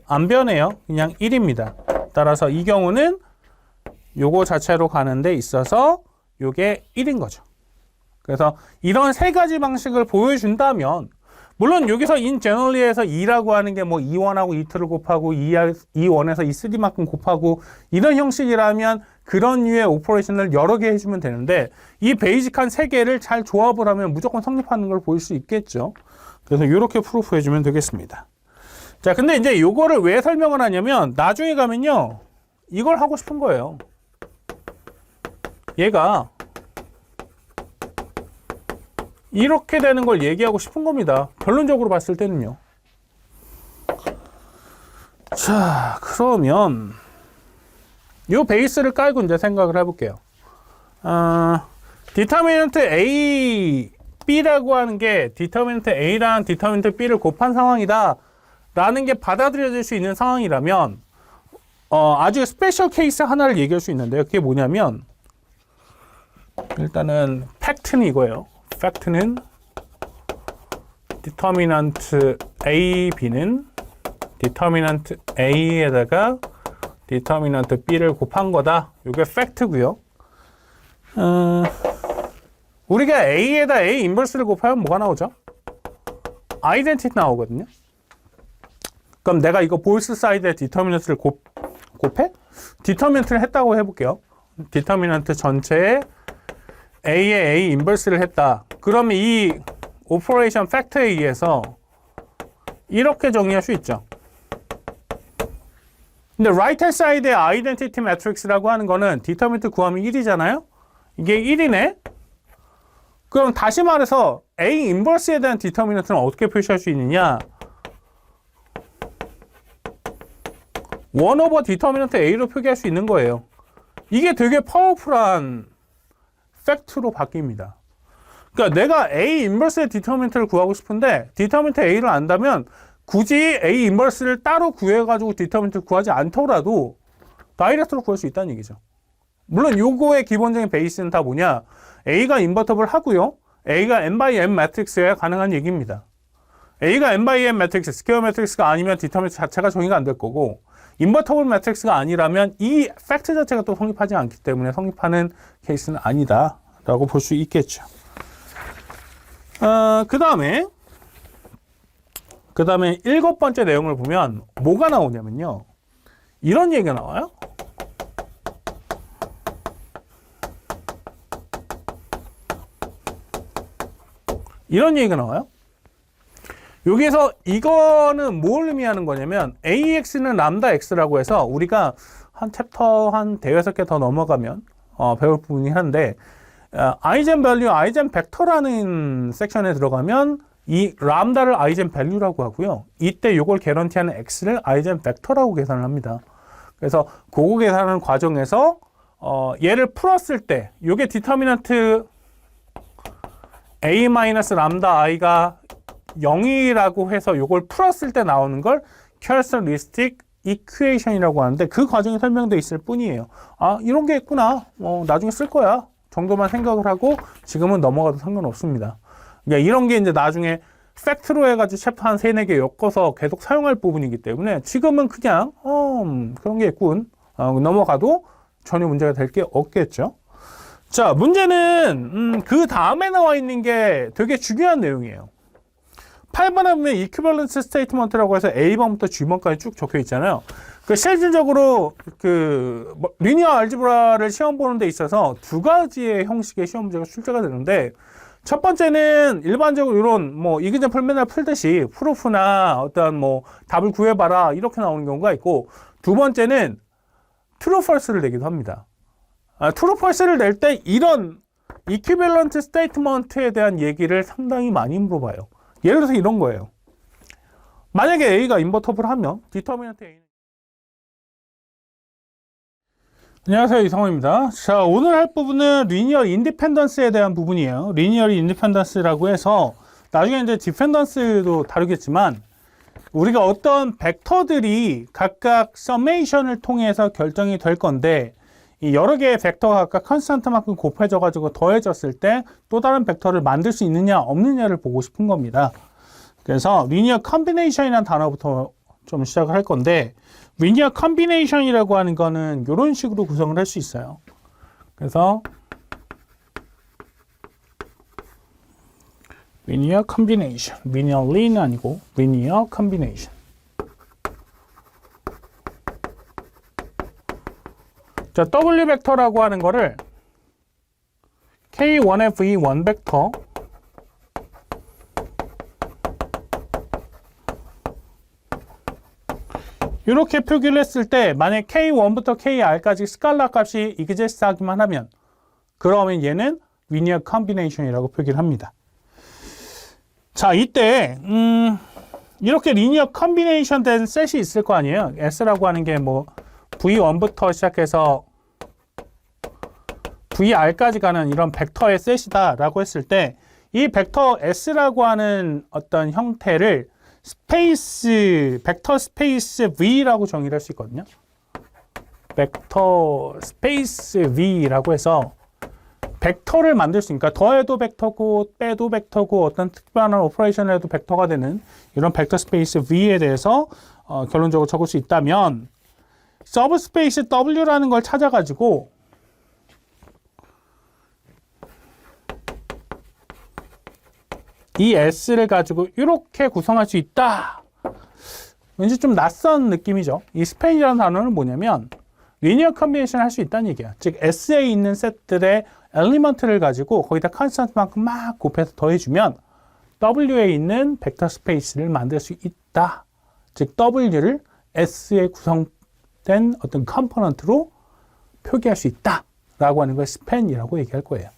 안 변해요. 그냥 1입니다. 따라서 이 경우는 요거 자체로 가는 데 있어서 요게 1인 거죠. 그래서 이런 세 가지 방식을 보여준다면, 물론 여기서 in generally에서 2라고 하는 게 뭐 E1하고 E2를 곱하고 E1에서 E3만큼 곱하고 이런 형식이라면 그런 류의 오퍼레이션을 여러 개 해주면 되는데, 이 베이직한 세 개를 잘 조합을 하면 무조건 성립하는 걸 볼 수 있겠죠. 그래서 이렇게 프루프 해주면 되겠습니다. 자, 근데 이제 요거를 왜 설명을 하냐면 나중에 가면요, 이걸 하고 싶은 거예요. 얘가 이렇게 되는 걸 얘기하고 싶은 겁니다. 결론적으로 봤을 때는요. 자, 그러면 요 베이스를 깔고 이제 생각을 해볼게요. 디터미넌트 A, B라고 하는 게 디터미넌트 A랑 디터미넌트 B를 곱한 상황이다 라는 게 받아들여질 수 있는 상황이라면 아주 스페셜 케이스 하나를 얘기할 수 있는데요. 그게 뭐냐면, 일단은 팩트는 이거예요. 팩트는 디터미넌트 A, B는 디터미넌트 A에다가 디터미넌트 B를 곱한 거다. 이게 팩트고요. 우리가 A에다 A 인버스를 곱하면 뭐가 나오죠? 아이덴티티 나오거든요. 그럼 내가 이거 보이스 사이드에 디터미넌트를 곱해? 디터미넌트를 했다고 해볼게요. 디터미넌트 전체에 A에 A 인버스를 했다. 그러면 이 오퍼레이션 팩터에 의해서 이렇게 정리할 수 있죠. 근데 right hand side의 identity matrix라고 하는 거는 디터미넌트 구하면 1이잖아요. 이게 1이네. 그럼 다시 말해서 A 인버스에 대한 디터미넌트는 어떻게 표시할 수 있느냐? 1 over 디터미넌트 A로 표기할 수 있는 거예요. 이게 되게 파워풀한 팩트로 바뀝니다. 그러니까 내가 A 인버스의 디터미넌트를 구하고 싶은데 디터미넌트 A를 안다면 굳이 A 인버스를 따로 구해가지고 디터미넌트를 구하지 않더라도 다이렉트로 구할 수 있다는 얘기죠. 물론 요거의 기본적인 베이스는 다 뭐냐? A가 인버터블 하고요. A가 n by n 매트릭스여야 가능한 얘기입니다. A가 n by n 매트릭스, 스퀘어 매트릭스가 아니면 디터미넌트 자체가 정의가 안 될 거고, 인버터블 매트릭스가 아니라면 이 팩트 자체가 또 성립하지 않기 때문에 성립하는 케이스는 아니다 라고 볼 수 있겠죠. 그 다음에 7번째 내용을 보면 뭐가 나오냐면요, 이런 얘기가 나와요. 이런 얘기가 나와요. 여기에서 이거는 뭘 의미하는 거냐면 AX는 람다 X라고 해서 우리가 한 챕터 한 대여섯 개 더 넘어가면 배울 부분이 한데, 아이젠 밸류, 아이젠 벡터라는 섹션에 들어가면 이 람다를 아이젠 밸류라고 하고요. 이때 이걸 개런티하는 X를 아이젠 벡터라고 계산을 합니다. 그래서 그거 계산하는 과정에서 얘를 풀었을 때 이게 디터미넌트 A 마이너스 람다 I가 0이라고 해서 이걸 풀었을 때 나오는 걸 캐릭터리스틱 이퀘이션이라고 하는데, 그 과정이 설명되어 있을 뿐이에요. 아, 이런 게 있구나. 나중에 쓸 거야. 정도만 생각을 하고 지금은 넘어가도 상관없습니다. 그러니까 이런 게 이제 나중에 팩트로 해가지고 챕터 한 3, 4개 엮어서 계속 사용할 부분이기 때문에 지금은 그냥 그런 게 있군. 넘어가도 전혀 문제가 될 게 없겠죠. 자, 문제는 그 다음에 나와 있는 게 되게 중요한 내용이에요. 8번에 보면 equivalence statement라고 해서 A번부터 G번까지 쭉 적혀 있잖아요. 실질적으로 리니어 알지브라를 시험 보는 데 있어서 두 가지의 형식의 시험 문제가 출제가 되는데, 첫 번째는 일반적으로 이런 이그젠플 맨날 풀듯이 프루프나 어떤 답을 구해봐라 이렇게 나오는 경우가 있고, 두 번째는 true false를 내기도 합니다. true false를 낼 때 이런 equivalent statement에 대한 얘기를 상당히 많이 물어봐요. 예를 들어서 이런 거예요. 만약에 A가 인버터블 하면 디터미넌트 A는, 안녕하세요, 이성호입니다. 자, 오늘 할 부분은 리니어 인디펜던스에 대한 부분이에요. 리니어 인디펜던스라고 해서 나중에 이제 디펜던스도 다루겠지만, 우리가 어떤 벡터들이 각각 서메이션을 통해서 결정이 될 건데, 이 여러 개의 벡터가 각각 컨스턴트만큼 곱해져가지고 더해졌을 때 또 다른 벡터를 만들 수 있느냐 없느냐를 보고 싶은 겁니다. 그래서 리니어 컨비네이션이라는 단어부터 좀 시작을 할 건데, 리니어 컨비네이션이라고 하는 거는 이런 식으로 구성을 할 수 있어요. 그래서 리니어 컨비네이션, 리니어리는 아니고 리니어 컨비네이션. 자, W 벡터라고 하는 거를 K1F2 원 벡터 이렇게 표기를 했을 때 만약 K1부터 KR까지 스칼라 값이 이그제스트하기만 하면 그러면 얘는 리니어 컨비네이션이라고 표기를 합니다. 자, 이때 이렇게 리니어 컨비네이션 된 셋이 있을 거 아니에요. S라고 하는 게 뭐 V1부터 시작해서 VR까지 가는 이런 벡터의 셋이다 라고 했을 때 이 벡터 S라고 하는 어떤 형태를 스페이스, 벡터 스페이스 V라고 정의를 할 수 있거든요. 벡터 스페이스 V라고 해서 벡터를 만들 수 있으니까 더해도 벡터고 빼도 벡터고 어떤 특별한 오퍼레이션을 해도 벡터가 되는 이런 벡터 스페이스 V에 대해서 결론적으로 적을 수 있다면 서브스페이스 W라는 걸 찾아가지고 이 S를 가지고 이렇게 구성할 수 있다. 왠지 좀 낯선 느낌이죠. 이 스팬이라는 단어는 뭐냐면 리니어 컨비네이션을 할 수 있다는 얘기야. 즉 S에 있는 셋들의 엘리먼트를 가지고 거기다 컨스턴트만큼 막 곱해서 더해주면 W에 있는 벡터 스페이스를 만들 수 있다. 즉 W를 S에 구성된 어떤 컴포넌트로 표기할 수 있다 라고 하는 걸 스팬이라고 얘기할 거예요.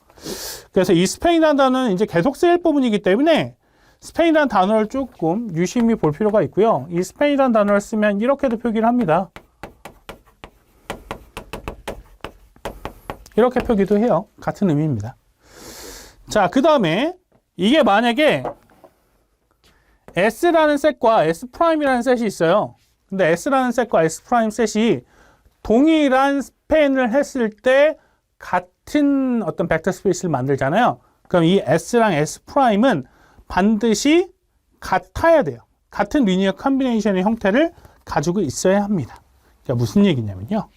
그래서 이 스팬이라는 단어는 이제 계속 쓰일 부분이기 때문에 스팬이라는 단어를 조금 유심히 볼 필요가 있고요. 이 스팬이라는 단어를 쓰면 이렇게도 표기를 합니다. 이렇게 표기도 해요. 같은 의미입니다. 자, 그 다음에 이게 만약에 S라는 셋과 S'이라는 셋이 있어요. 근데 S라는 셋과 S' 셋이 동일한 스팬을 했을 때 같은 어떤 벡터 스페이스를 만들잖아요. 그럼 이 S랑 S'은 반드시 같아야 돼요. 같은 리니어 컨비네이션의 형태를 가지고 있어야 합니다. 자, 무슨 얘기냐면요.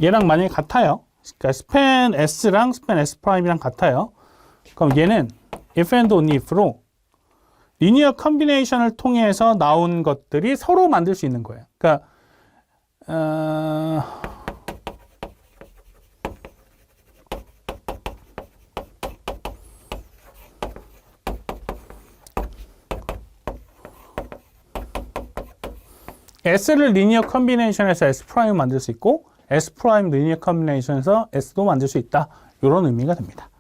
얘랑 만약에 같아요. 그러니까 스팬 S랑 스팬 S'이랑 같아요. 그럼 얘는 if and only if로 리니어 컨비네이션을 통해서 나온 것들이 서로 만들 수 있는 거예요. 그러니까 S를 리니어 컨비네이션에서 S'을 만들 수 있고 S' 리니어 컨비네이션에서 S도 만들 수 있다. 이런 의미가 됩니다.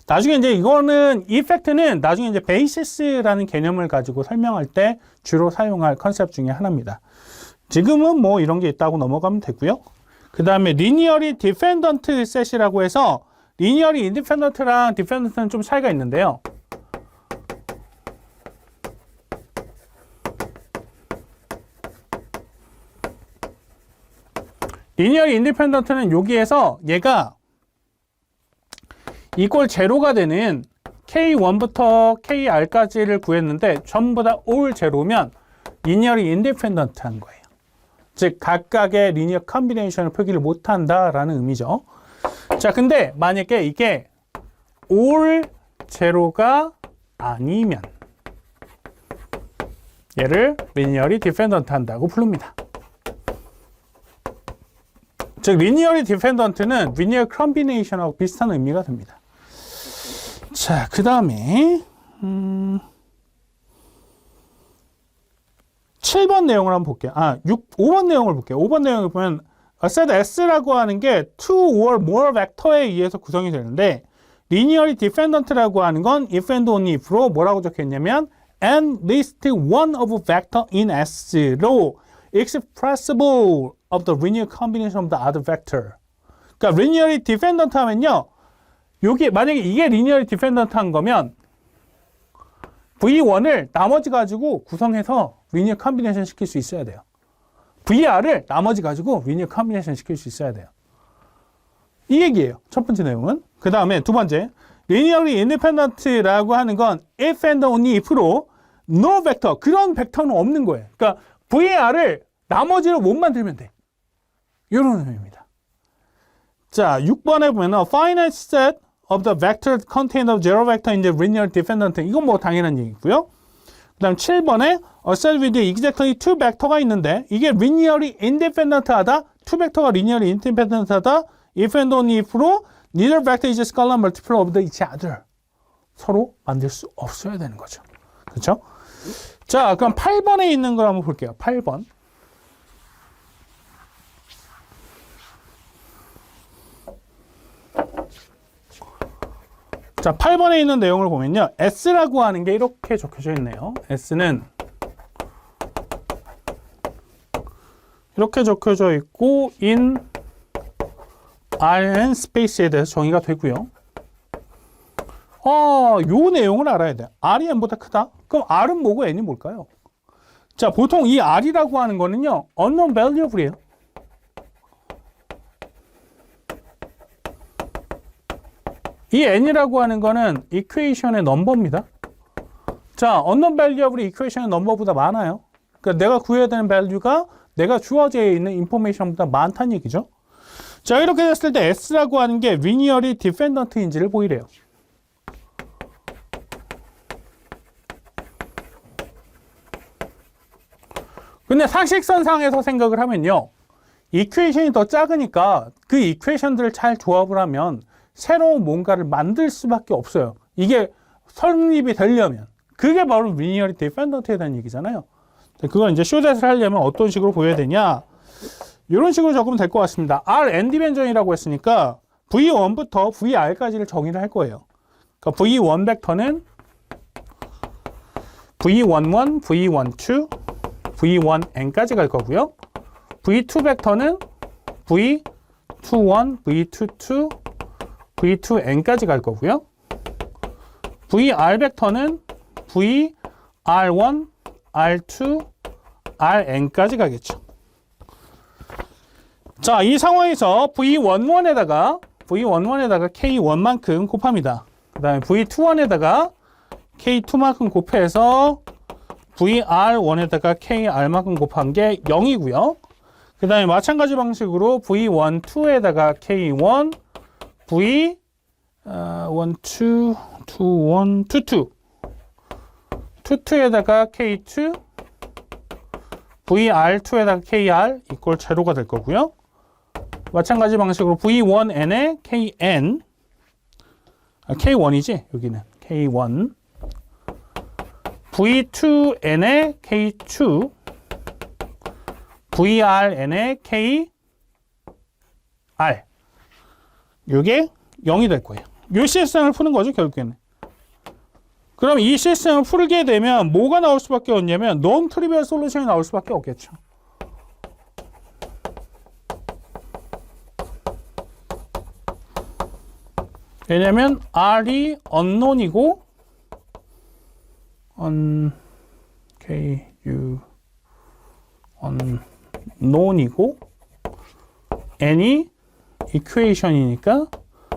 나중에 이제 이거는 이 팩트는 나중에 이제 베이시스라는 개념을 가지고 설명할 때 주로 사용할 컨셉 중에 하나입니다. 지금은 뭐 이런 게 있다고 넘어가면 되고요. 그 다음에 리니어리 디펜던트 셋이라고 해서 리니어리 인디펜던트랑 디펜던트는 좀 차이가 있는데요. 리니어리 인디펜던트는 여기에서 얘가 이꼴 제로가 되는 K1부터 KR까지를 구했는데 전부 다 all 제로면 리니어리 인디펜던트한 거예요. 즉 각각의 리니어 컨비네이션을 표기를 못한다라는 의미죠. 자, 근데 만약에 이게 all 제로가 아니면 얘를 리니어리 디펜던트 한다고 부릅니다. 즉 리니어리 디펜던트는 리니어 컨비네이션하고 비슷한 의미가 됩니다. 자, 그 다음에 7번 내용을 한번 볼게요. 5번 내용을 볼게요. 5번 내용을 보면 set S라고 하는 게 two or more 벡터에 의해서 구성이 되는데 linearly dependent라고 하는 건 if and only if로 뭐라고 적혀있냐면 and list one of vector in S로 expressible of the linear combination of the other vector. 그러니까 linearly dependent 하면요. 요게 만약에 이게 리니어리 디펜던트한 거면 V1을 나머지 가지고 구성해서 리니어 컴비네이션 시킬 수 있어야 돼요. VR을 나머지 가지고 리니어 컴비네이션 시킬 수 있어야 돼요. 이 얘기예요. 첫 번째 내용은. 그 다음에 두 번째, 리니어리 인디펜던트라고 하는 건 if and only if로 no vector, 그런 벡터는 없는 거예요. 그러니까 VR을 나머지로 못 만들면 돼. 이런 의미입니다. 자, 6번에 보면은 finite set of the vector contained of zero vector in the linear dependent. 이건 뭐 당연한 얘기고요. 그 다음 7번에 a set with exactly two vector가 있는데 이게 linearly independent 하다. two vector가 linearly independent 하다. if and only if로 neither vector is a scalar multiple of each other. 서로 만들 수 없어야 되는 거죠. 그렇죠? 자, 그럼 8번에 있는 걸 한번 볼게요. 8번. 자, 8번에 있는 내용을 보면요. S라고 하는 게 이렇게 적혀져 있네요. S는 이렇게 적혀져 있고 in Rn 스페이스에 대해서 정의가 되고요. 요 내용을 알아야 돼요. R이 N보다 크다? 그럼 R은 뭐고 N이 뭘까요? 자, 보통 이 R이라고 하는 거는요. unknown variable이에요. 이 n이라고 하는 거는 이퀘이션의 넘버입니다. 자, unknown variable이 이퀘이션의 넘버보다 많아요. 그러니까 내가 구해야 되는 value가 내가 주어져 있는 인포메이션보다 많다는 얘기죠. 자, 이렇게 됐을 때 S라고 하는 게 linearly dependent인지를 보이래요. 근데 상식선상에서 생각을 하면요. 이퀘이션이 더 작으니까 그 이퀘이션들을 잘 조합을 하면 새로운 뭔가를 만들 수밖에 없어요. 이게 성립이 되려면. 그게 바로 linearly dependent에 대한 얘기잖아요. 그걸 이제 쇼댓을 하려면 어떤 식으로 보여야 되냐. 이런 식으로 적으면 될 것 같습니다. Rn 디멘전이라고 했으니까 V1부터 VR까지를 정의를 할 거예요. 그러니까 V1 벡터는 V11, V12, V1n까지 갈 거고요. V2 벡터는 V21, V22, V2n까지 갈 거고요. VR 벡터는 VR1, R2, Rn까지 가겠죠. 자, 이 상황에서 V11에다가 K1만큼 곱합니다. 그 다음에 V21에다가 K2만큼 곱해서 VR1에다가 KR만큼 곱한 게 0이고요. 그 다음에 마찬가지 방식으로 V12에다가 K1, V12, 22에다가 K2, VR2에다가 KR 이꼴 제로가 될 거고요. 마찬가지 방식으로 V1n에 KN, K1이지 여기는 K1, V2n에 K2, VRn에 KR 이게 0이 될 거예요. 이 시스템을 푸는 거죠 결국에는. 그럼 이 시스템을 풀게 되면 뭐가 나올 수밖에 없냐면 non trivial 솔루션이 나올 수밖에 없겠죠. 왜냐면 R이 unknown이고 unknown이고 n이 equation이니까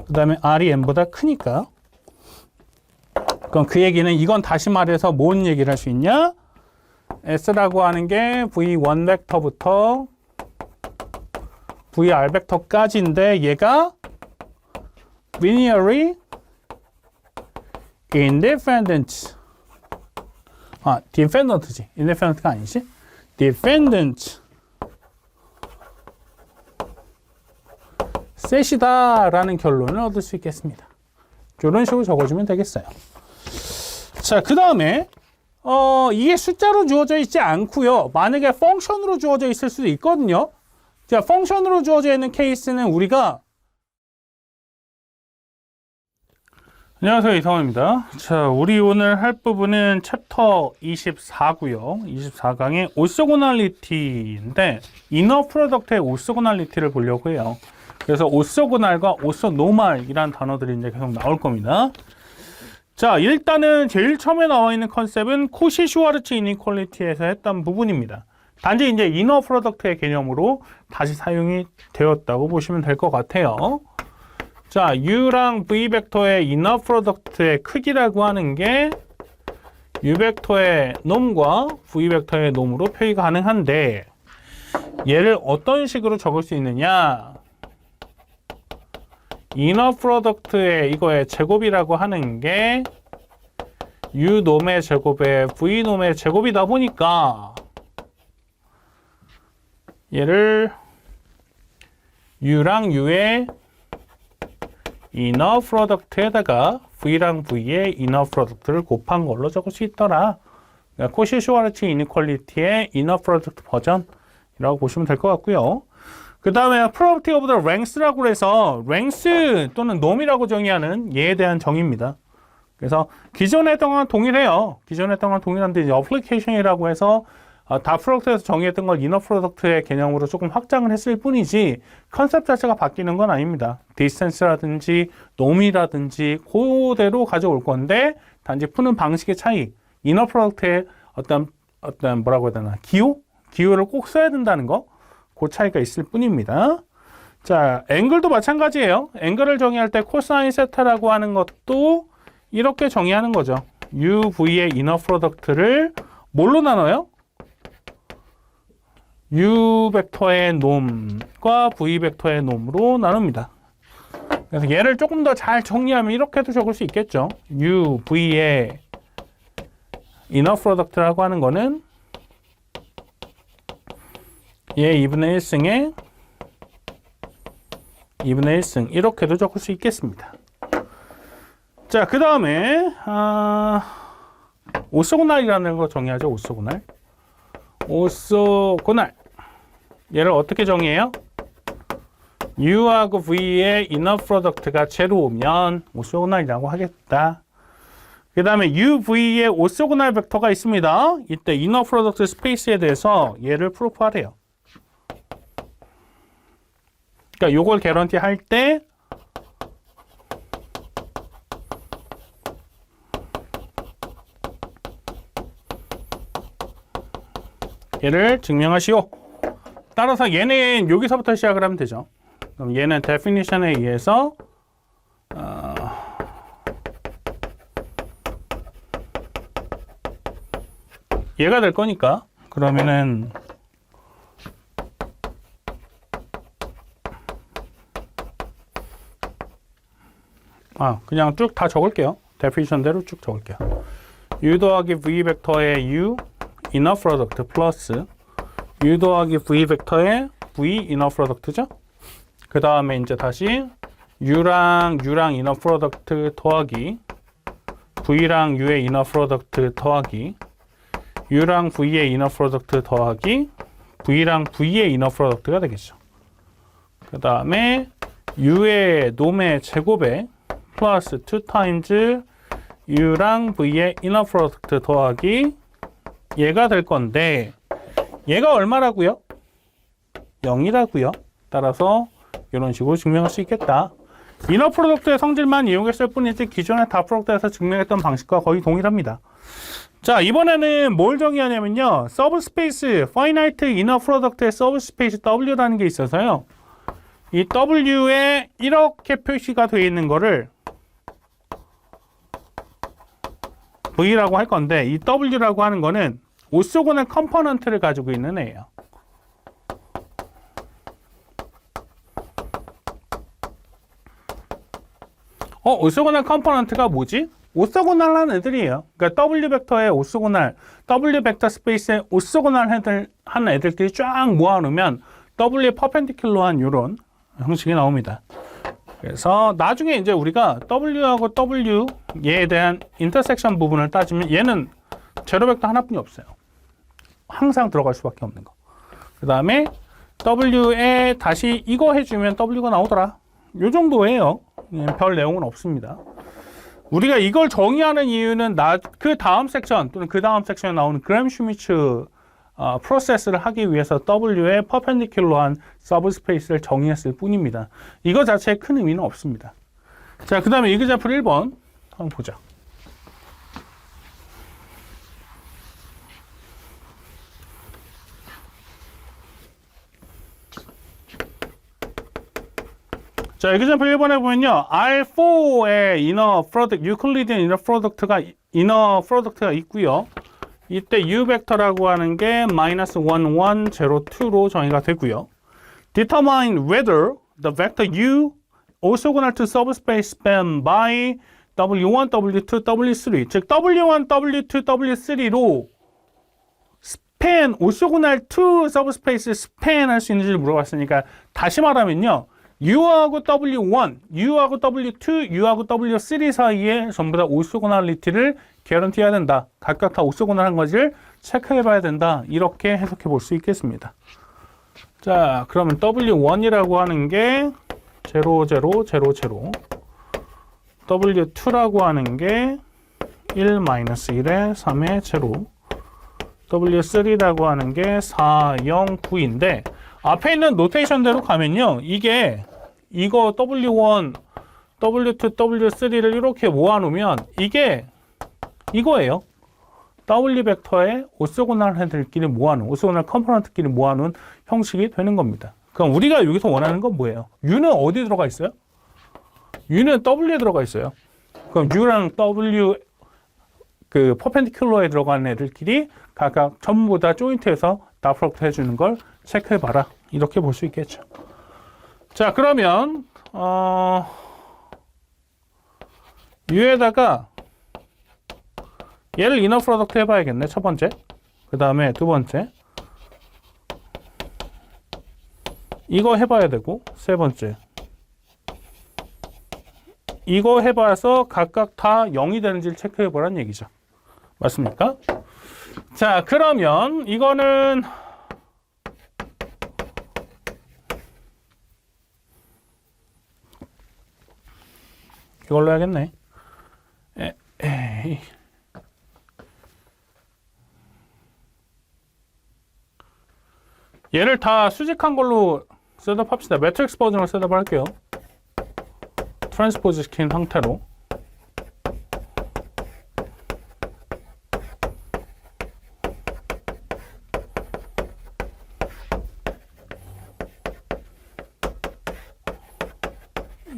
그 다음에 R이 n보다 크니까 그럼 그 얘기는 이건 다시 말해서 뭔 얘기를 할 수 있냐? S라고 하는 게 V1 벡터부터 VR 벡터까지인데 얘가 linearly independent. dependent지. independent가 아니지? dependent 셋이다라는 결론을 얻을 수 있겠습니다. 이런 식으로 적어주면 되겠어요. 자, 그 다음에 이게 숫자로 주어져 있지 않고요. 만약에 펑션으로 주어져 있을 수도 있거든요. 자, 펑션으로 주어져 있는 케이스는 우리가 안녕하세요, 이상호입니다. 자, 우리 오늘 할 부분은 챕터 24고요. 24강의 오소고널리티인데 이너 프로덕트의 오소고널리티를 보려고 해요. 그래서 오소고날과 오소노말이란 단어들이 이제 계속 나올 겁니다. 자, 일단은 제일 처음에 나와 있는 컨셉은 코시-슈와르츠 이니퀄리티에서 했던 부분입니다. 단지 이제 이너 프로덕트의 개념으로 다시 사용이 되었다고 보시면 될 것 같아요. 자, U랑 V 벡터의 이너 프로덕트의 크기라고 하는 게 U 벡터의 놈과 V 벡터의 놈으로 표기가 가능한데 얘를 어떤 식으로 적을 수 있느냐? 이너 프로덕트의 이거의 제곱이라고 하는 게 U 놈의 제곱에 V 놈의 제곱이다 보니까 얘를 U랑 U의 이너 프로덕트에다가 V랑 V의 이너 프로덕트를 곱한 걸로 적을 수 있더라. 그러니까 코시-슈와르츠 이니퀄리티의 이너 프로덕트 버전이라고 보시면 될 것 같고요. 그 다음에 property of the ranks라고 해서 ranks 또는 놈이라고 정의하는 얘에 대한 정의입니다. 그래서 기존에 했던 건 동일해요. 기존에 했던 건 동일한데 이제 application이라고 해서 다 프로덕트에서 정의했던 걸 이너 프로덕트의 개념으로 조금 확장을 했을 뿐이지 컨셉 자체가 바뀌는 건 아닙니다. 디스턴스라든지 놈이라든지 그대로 가져올 건데 단지 푸는 방식의 차이, 이너 프로덕트의 어떤 뭐라고 해야 되나 기호를 꼭 써야 된다는 거, 그 차이가 있을 뿐입니다. 자, 앵글도 마찬가지예요. 앵글을 정의할 때 코사인 세타라고 하는 것도 이렇게 정의하는 거죠. UV의 이너 프로덕트를 뭘로 나눠요? U 벡터의 놈과 V 벡터의 놈으로 나눕니다. 그래서 얘를 조금 더 잘 정리하면 이렇게도 적을 수 있겠죠. U, V의 이너 프로덕트라고 하는 거는 얘 2분의 1승에 2분의 1승 이렇게도 적을 수 있겠습니다. 자, 그 다음에 오소고날이라는 거 정의하죠. 오소고날. 오소고날. 얘를 어떻게 정의해요? U하고 V의 이너 프로덕트가 제로면 오소고날이라고 하겠다. 그 다음에 UV의 오소고날 벡터가 있습니다. 이때 이너 프로덕트 스페이스에 대해서 얘를 프루프하래요. 그러니까 요걸 개런티 할 때 얘를 증명하시오. 따라서 얘는 여기서부터 시작을 하면 되죠. 그럼 얘는 definition에 의해서 얘가 될 거니까 그러면은 그냥 쭉 다 적을게요. definition대로 쭉 적을게요. U 더하기 V 벡터의 U 이너 프로덕트 플러스 U 더하기 V 벡터의 V 이너 프로덕트죠. 그 다음에 이제 다시 U랑 이너 프로덕트 더하기 V랑 U의 이너 프로덕트 더하기 U랑 V의 이너 프로덕트 더하기 V랑 V의 이너 프로덕트가 되겠죠. 그 다음에 U의 놈의 제곱에 플러스 2 times U랑 V의 이너 프로덕트 더하기 얘가 될 건데 얘가 얼마라고요? 0이라고요. 따라서 이런 식으로 증명할 수 있겠다. 이너 프로덕트의 성질만 이용했을 뿐이지 기존의 다 프로덕트에서 증명했던 방식과 거의 동일합니다. 자, 이번에는 뭘 정의하냐면요. 서브스페이스, 파이나이트 이너 프로덕트의 서브스페이스 W라는 게 있어서요. 이 W에 이렇게 표시가 되어 있는 거를 V라고 할 건데 이 W라고 하는 거는 오소고날 컴포넌트를 가지고 있는 애예요. 오소고날 컴포넌트가 뭐지? 오소고날한 애들이에요. 그러니까 W 벡터의 오소고날, W 벡터 스페이스에 오소고날 한 애들끼리 쫙 모아놓으면 W에 퍼펜디큘러한 이런 형식이 나옵니다. 그래서 나중에 이제 우리가 W하고 W 얘에 대한 인터섹션 부분을 따지면 얘는 제로 벡터 하나뿐이 없어요. 항상 들어갈 수밖에 없는 거. 그 다음에 W에 다시 이거 해주면 W가 나오더라. 요 정도예요. 별 내용은 없습니다. 우리가 이걸 정의하는 이유는 그 다음 섹션 또는 그 다음 섹션에 나오는 그램 슈미츠 프로세스를 하기 위해서 W에 퍼펜디큘러한 서브스페이스를 정의했을 뿐입니다. 이거 자체에 큰 의미는 없습니다. 자, 그 다음에 example 1번 한번 보자. 자, example 1번에 보면요. R4의 inner product, 유클리디언 inner product가 있고요. 이때 u 벡터라고 하는 게 -1, 1, 0, 2로 정의가 되고요. Determine whether the vector u orthogonal to subspace span by w1, w2, w3 즉 w1, w2, w3로 span, orthogonal to subspace span 할 수 있는지를 물어봤으니까 다시 말하면요. U하고 W1, U하고 W2, U하고 W3 사이에 전부 다 오소고널리티를 개런티 해야 된다. 각각 다 오소고널한 것을 체크해 봐야 된다. 이렇게 해석해 볼 수 있겠습니다. 자, 그러면 W1이라고 하는 게 0, 0, 0, 0. W2라고 하는 게 1, -1에 3에 0. W3라고 하는 게 4, 0, 9인데 앞에 있는 노테이션대로 가면요. 이거 W1, W2, W3를 이렇게 모아놓으면 이게 이거예요. W 벡터의 오소고날 헤드끼리 모아놓은, 오소고날 컴포넌트끼리 모아놓은 형식이 되는 겁니다. 그럼 우리가 여기서 원하는 건 뭐예요? U는 어디 들어가 있어요? U는 W에 들어가 있어요. 그럼 U랑 W 그 퍼펜디큘러에 들어가는 애들끼리 각각 전부 다 조인트해서 다 프로덕트 해주는 걸 체크해봐라. 이렇게 볼 수 있겠죠. 자, 그러면 U에다가 얘를 이너 프로덕트 해봐야겠네. 첫 번째. 그 다음에 두 번째. 이거 해봐야 되고 세 번째. 이거 해봐서 각각 다 0이 되는지를 체크해보라는 얘기죠. 맞습니까? 자, 그러면 이거는 이걸로 해야겠네. 얘를 다 수직한 걸로 셋업 합시다. 매트릭스 버전으로 셋업 할게요. 트랜스포즈 시킨 상태로.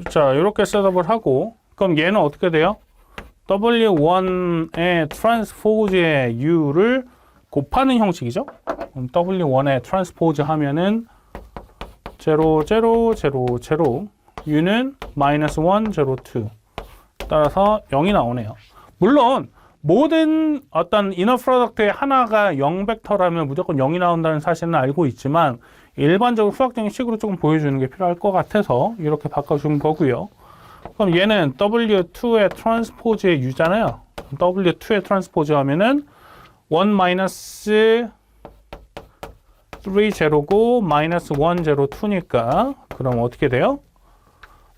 자, 이렇게 셋업을 하고 그럼 얘는 어떻게 돼요? W1의 트랜스포즈의 U를 곱하는 형식이죠? 그럼 W1의 트랜스포즈 하면은 0, 0, 0, 0 U는 -1, 0, 2 따라서 0이 나오네요. 물론 모든 어떤 이너 프로덕트의 하나가 0 벡터라면 무조건 0이 나온다는 사실은 알고 있지만 일반적으로 수학적인 식으로 조금 보여주는 게 필요할 것 같아서 이렇게 바꿔준 거고요. 그럼 얘는 W2의 트랜스포즈의 U잖아요. W2의 트랜스포즈 하면은 1, -3, 0고 -1, 0, 2니까 그럼 어떻게 돼요?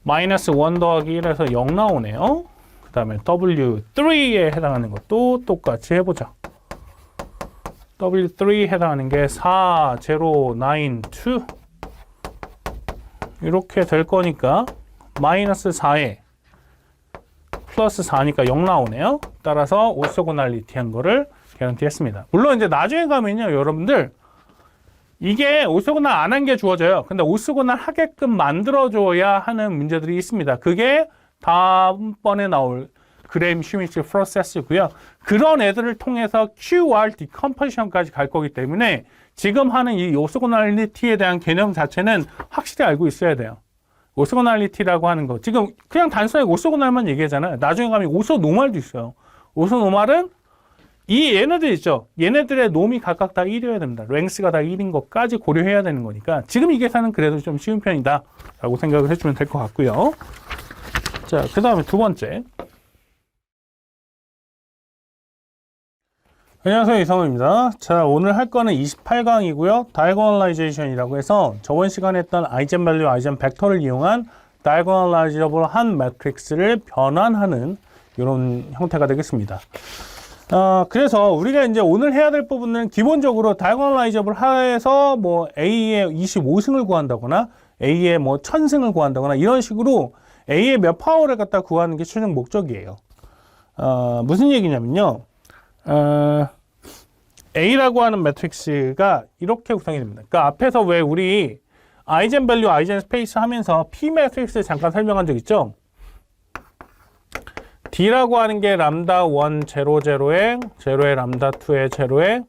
-1 더하기 1에서 0 나오네요. 그 다음에 W3에 해당하는 것도 똑같이 해보자. W3에 해당하는 게 4, 0, 9, 2 이렇게 될 거니까 -4에 플러스 4니까 0 나오네요. 따라서 오소고날리티 한 거를 개런티 했습니다. 물론 이제 나중에 가면요, 여러분들 이게 오소고날 안 한 게 주어져요. 근데 오소고날 하게끔 만들어줘야 하는 문제들이 있습니다. 그게 다음번에 나올 그레임 슈미츠 프로세스고요. 그런 애들을 통해서 QR 디컴포지션까지 갈 거기 때문에 지금 하는 이 오소고날리티에 대한 개념 자체는 확실히 알고 있어야 돼요. 오소고날리티라고 하는 거 지금 그냥 단순하게 오소고날만 얘기하잖아요. 나중에 가면 오소노말도 있어요. 오소노말은 이 얘네들 있죠. 얘네들의 놈이 각각 다 1이어야 됩니다. 랭스가 다 1인 것까지 고려해야 되는 거니까 지금 이 계산은 그래도 좀 쉬운 편이다 라고 생각을 해주면 될 것 같고요. 자, 그 다음에 두 번째. 안녕하세요, 이성우입니다. 자, 오늘 할 거는 28강이고요. 다이고널라이제이션이라고 해서 저번 시간에 했던 아이젠 밸류, 아이젠 벡터를 이용한 다이고널라이저블한 매트릭스를 변환하는 이런 형태가 되겠습니다. 그래서 우리가 이제 오늘 해야 될 부분은 기본적으로 다이고널라이저블 해서 뭐 A의 25승을 구한다거나 A의 뭐 1000승을 구한다거나 이런 식으로 A의 몇 파워를 갖다 구하는 게 최종 목적이에요. 무슨 얘기냐면요. A라고 하는 매트릭스가 이렇게 구성이 됩니다. 그러니까 앞에서 왜 우리 아이젠 밸류, 아이젠 스페이스 하면서 P 매트릭스 잠깐 설명한 적 있죠? D라고 하는 게 람다 1, 0, 0에, 0에 람다 2에, 0에,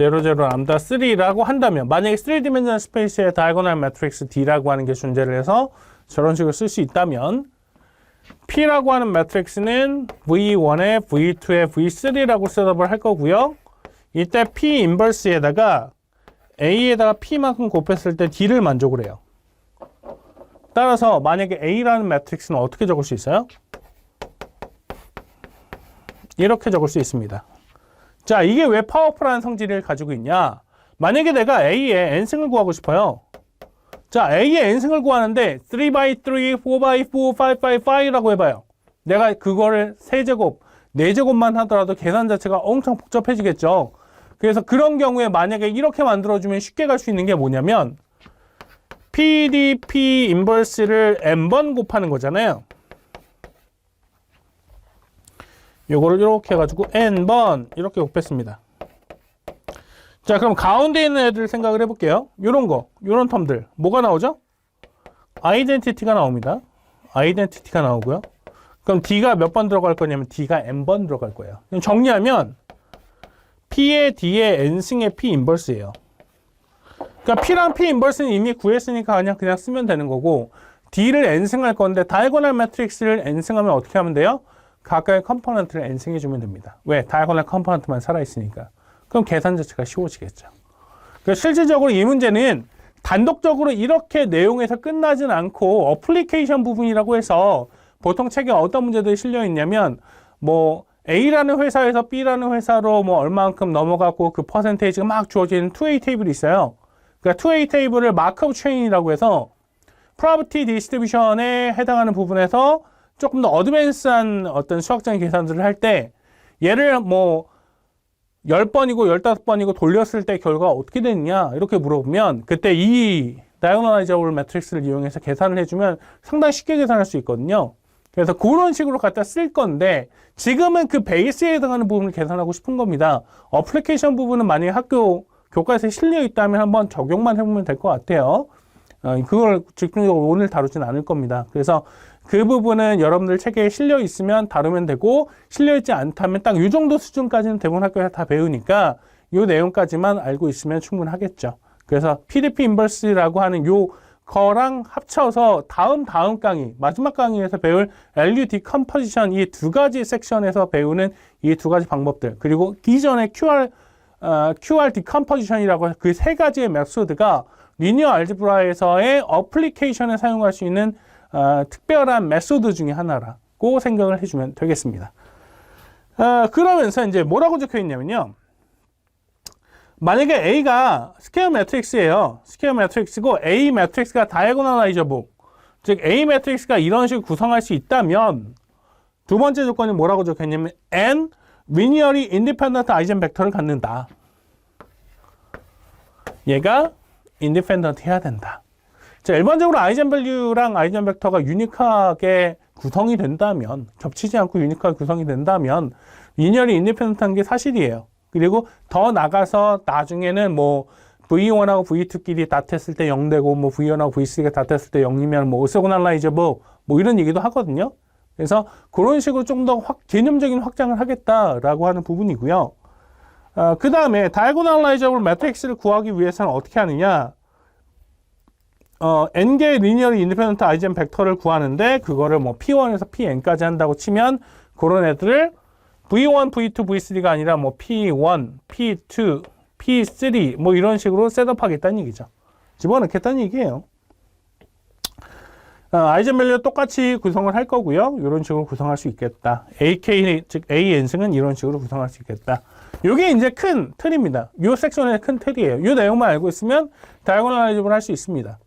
0, 0, 람다 3라고 한다면 만약에 3디멘전al 스페이스에 다이고널 매트릭스 D라고 하는 게 존재를 해서 저런 식으로 쓸 수 있다면 P라고 하는 매트릭스는 V1에, V2에, V3라고 셋업을 할 거고요. 이때 P 인버스에다가 A에다가 P만큼 곱했을 때 D를 만족을 해요. 따라서 만약에 A라는 매트릭스는 어떻게 적을 수 있어요? 이렇게 적을 수 있습니다. 자, 이게 왜 파워풀한 성질을 가지고 있냐? 만약에 내가 A의 n승을 구하고 싶어요. 자, A의 n승을 구하는데 3x3, 4x4, 5x5라고 해봐요. 내가 그거를 3제곱, 4제곱만 하더라도 계산 자체가 엄청 복잡해지겠죠. 그래서 그런 경우에 만약에 이렇게 만들어주면 쉽게 갈 수 있는 게 뭐냐면 PDP 인버스를 n번 곱하는 거잖아요. 요거를 이렇게 해가지고 n번 이렇게 곱했습니다. 자, 그럼 가운데 있는 애들 생각을 해볼게요. 요런 거, 요런 텀들 뭐가 나오죠? 아이덴티티가 나옵니다. 아이덴티티가 나오고요. 그럼 D가 몇 번 들어갈 거냐면 D가 n번 들어갈 거예요. 그럼 정리하면 P의 D의 n승의 P 인버스예요. 그러니까 P랑 P 인버스는 이미 구했으니까 그냥 쓰면 되는 거고 D를 n승할 건데 다이고널 매트릭스를 n승하면 어떻게 하면 돼요? 각각의 컴포넌트를 n승해주면 됩니다. 왜? 다이고널 컴포넌트만 살아있으니까. 그럼 계산 자체가 쉬워지겠죠. 그러니까 실질적으로 이 문제는 단독적으로 이렇게 내용에서 끝나진 않고 어플리케이션 부분이라고 해서 보통 책에 어떤 문제들이 실려 있냐면 뭐 A라는 회사에서 B라는 회사로 뭐 얼마만큼 넘어갔고 그 퍼센테이지가 막 주어지는 2A 테이블이 있어요. 그러니까 2A 테이블을 마크업 체인이라고 해서 프로버티 디스트리뷰션에 해당하는 부분에서 조금 더 어드밴스한 어떤 수학적인 계산들을 할 때 얘를 뭐 10번이고 15번이고 돌렸을 때 결과가 어떻게 되느냐 이렇게 물어보면 그때 이 다이고널라이저블 매트릭스를 이용해서 계산을 해주면 상당히 쉽게 계산할 수 있거든요. 그래서 그런 식으로 갖다 쓸 건데 지금은 그 베이스에 해당하는 부분을 계산하고 싶은 겁니다. 어플리케이션 부분은 만약에 학교 교과서에 실려 있다면 한번 적용만 해보면 될 것 같아요. 그걸 집중적으로 오늘 다루진 않을 겁니다. 그래서 그 부분은 여러분들 책에 실려 있으면 다루면 되고 실려 있지 않다면 딱 이 정도 수준까지는 대부분 학교에서 다 배우니까 이 내용까지만 알고 있으면 충분하겠죠. 그래서 PDP 인버스라고 하는 요 거랑 합쳐서 다음 강의, 마지막 강의에서 배울 LU 디컴포지션 이 두 가지 섹션에서 배우는 이 두 가지 방법들 그리고 기존의 QR 디컴포지션이라고 그 세 가지의 메소드가 리니어 알지브라에서의 어플리케이션에 사용할 수 있는 특별한 메소드 중에 하나라고 생각을 해주면 되겠습니다. 그러면서 이제 뭐라고 적혀 있냐면요. 만약에 A가 스퀘어 매트릭스예요. 스퀘어 매트릭스고 A 매트릭스가 다이고널라이저블, 즉 A 매트릭스가 이런 식으로 구성할 수 있다면 두 번째 조건이 뭐라고 적혀 있냐면 N linearly independent 아이젠 벡터를 갖는다. 얘가 인디펜던트 해야 된다. 자, 일반적으로 아이젠 밸류랑 아이젠 벡터가 유니크하게 구성이 된다면, 겹치지 않고 유니크하게 구성이 된다면 리니어리 인디펜던트한 게 사실이에요. 그리고 더 나가서 나중에는 뭐 V1하고 V2끼리 다탰을 때 0되고 뭐 V1하고 V3가 다탰을 때 0이면 뭐 오소고날라이저블 뭐 이런 얘기도 하거든요. 그래서 그런 식으로 좀 더 개념적인 확장을 하겠다라고 하는 부분이고요. 그 다음에 다이고널라이저블 매트릭스를 구하기 위해서는 어떻게 하느냐? n개의 리니어리 인디펜던트 아이젠 벡터를 구하는데 그거를 뭐 P1에서 Pn까지 한다고 치면 그런 애들을 V1, V2, V3가 아니라 뭐 P1, P2, P3 뭐 이런 식으로 셋업하겠다는 얘기죠. 집어넣겠다는 얘기예요. 아이젠 밸류 똑같이 구성을 할 거고요. 이런 식으로 구성할 수 있겠다. AK, 즉 AN승은 이런 식으로 구성할 수 있겠다. 이게 이제 큰 틀입니다. 이 섹션의 큰 틀이에요. 이 내용만 알고 있으면 다이고널라이저블 할 수 있습니다.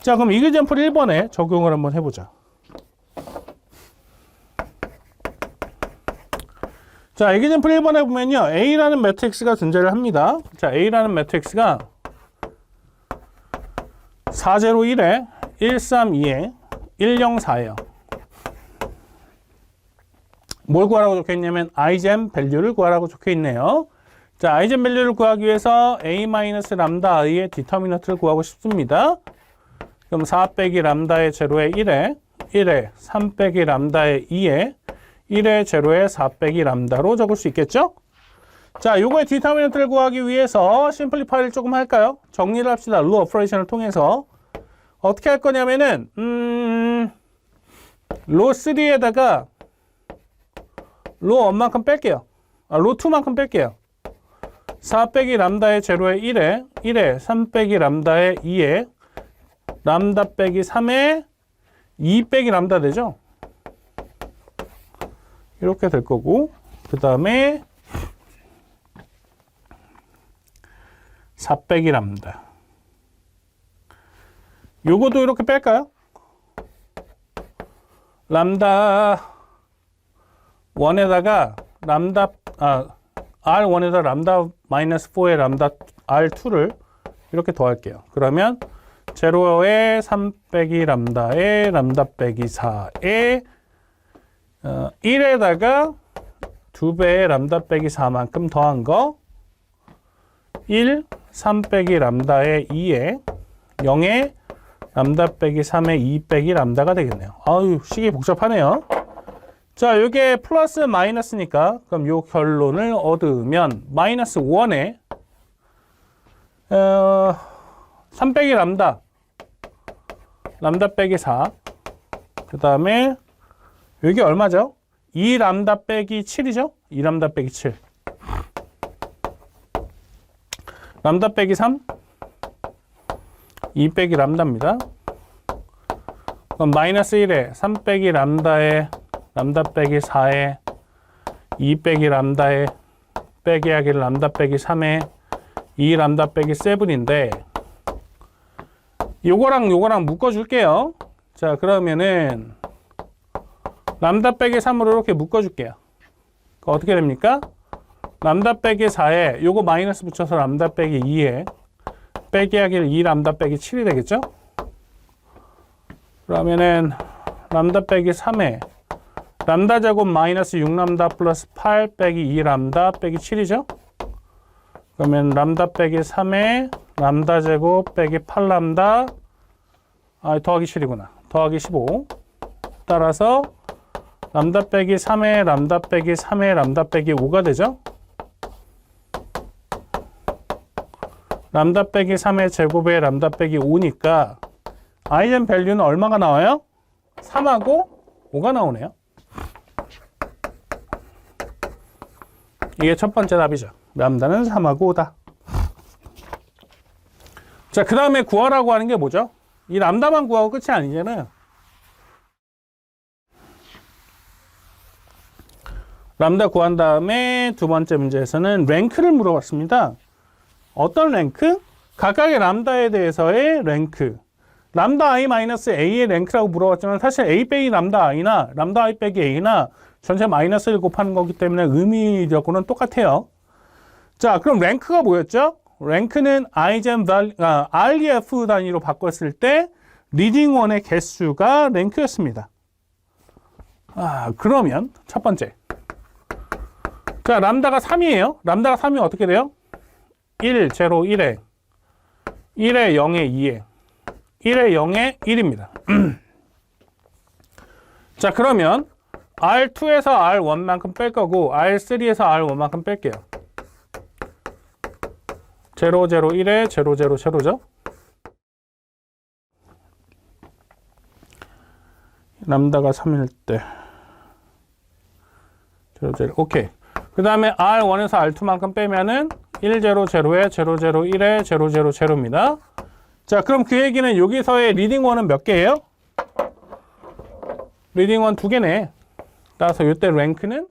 자, 그럼 이그젠플 1번에 적용을 한번 해보자. 자, example 1번에 보면요. A라는 매트릭스가 존재를 합니다. 자, A라는 매트릭스가 4, 0, 1에 1, 3, 2에 1, 0, 4예요. 뭘 구하라고 적혀 있냐면 아이젠 밸류를 구하라고 적혀 있네요. 자, 아이젠 밸류를 구하기 위해서 A-람다의 디터미넌트를 구하고 싶습니다. 그럼 4 빼기 람다의 제로에 1에 3 빼기 람다의 2에 1에 제로에 4 빼기 람다로 적을 수 있겠죠? 자, 요거의 디터미넌트를 구하기 위해서 심플리파이를 조금 할까요? 정리를 합시다. 루 오퍼레이션을 통해서 어떻게 할 거냐면은 로 3에다가 로 1만큼 뺄게요. 로 2만큼 뺄게요. 4 빼기 람다의 제로에 1에 3 빼기 람다의 2에 람다 빼기 3에 2 빼기 람다 되죠? 이렇게 될 거고, 그 다음에 4 빼기 람다. 요거도 이렇게 뺄까요? 람다 1에다가 R1에다 람다 마이너스 4에 람다 R2를 이렇게 더할게요. 그러면 제로에 3 빼기 람다에 람다 빼기 4에 1에다가 2배의 람다 빼기 4만큼 더한 거 1, 3 빼기 람다에 2에 0에 람다 빼기 3에 2 빼기 람다가 되겠네요. 아유, 식이 복잡하네요. 자, 요게 플러스 마이너스니까 그럼 요 결론을 얻으면 마이너스 1에 3 빼기 람다 빼기 4, 그 다음에 여기 얼마죠? 2 람다 빼기 7이죠? 2 람다 빼기 7. 람다 빼기 3, 2 빼기 람다입니다. 그럼 마이너스 1에 3 빼기 람다에 람다 빼기 4에 2 빼기 람다에 빼기 하기를 람다 빼기 3에 2 람다 빼기 7인데 요거랑 묶어줄게요. 자, 그러면은 람다 빼기 3으로 이렇게 묶어줄게요. 어떻게 됩니까? 람다 빼기 4에 요거 마이너스 붙여서 람다 빼기 2에 빼기 하기를 2 람다 빼기 7이 되겠죠? 그러면은 람다 빼기 3에 람다 제곱 마이너스 6람다 플러스 8 빼기 2 람다 빼기 7이죠? 그러면 람다 빼기 3에 람다 제곱 빼기 8람다 더하기 7이구나. 더하기 15. 따라서 람다 빼기 3에 람다 빼기 3에 람다 빼기 5가 되죠? 람다 빼기 3의 제곱에 람다 빼기 5니까 아이젠 밸류는 얼마가 나와요? 3하고 5가 나오네요. 이게 첫 번째 답이죠. 람다는 3하고 5다. 자, 그 다음에 구하라고 하는 게 뭐죠? 이 람다만 구하고 끝이 아니잖아요. 람다 구한 다음에 두 번째 문제에서는 랭크를 물어봤습니다. 어떤 랭크? 각각의 람다에 대해서의 랭크. 람다 i-a의 랭크라고 물어봤지만 사실 a 빼기 람다 i나 람다 i 빼기 a나 전체 마이너스를 곱하는 거기 때문에 의미적으로는 똑같아요. 자, 그럼 랭크가 뭐였죠? 랭크는 REF 단위로 바꿨을 때 리딩 원의 개수가 랭크였습니다. 그러면 첫 번째. 자, 람다가 3이에요. 람다가 3이면 어떻게 돼요? 1, 0, 1에 0에 2에 1에 0에 1입니다. 자, 그러면 R2에서 R1만큼 뺄 거고 R3에서 R1만큼 뺄게요. 0, 0, 1에 0, 0, 0죠? 람다가 3일 때 0, 0, 오케이. 그 다음에 R1에서 R2만큼 빼면은 1, 0, 0에 0, 0, 1에 0, 0, 0입니다. 자, 그럼 그 얘기는 여기서의 리딩 원은 몇 개예요? 리딩 원 2개네. 따라서 이때 랭크는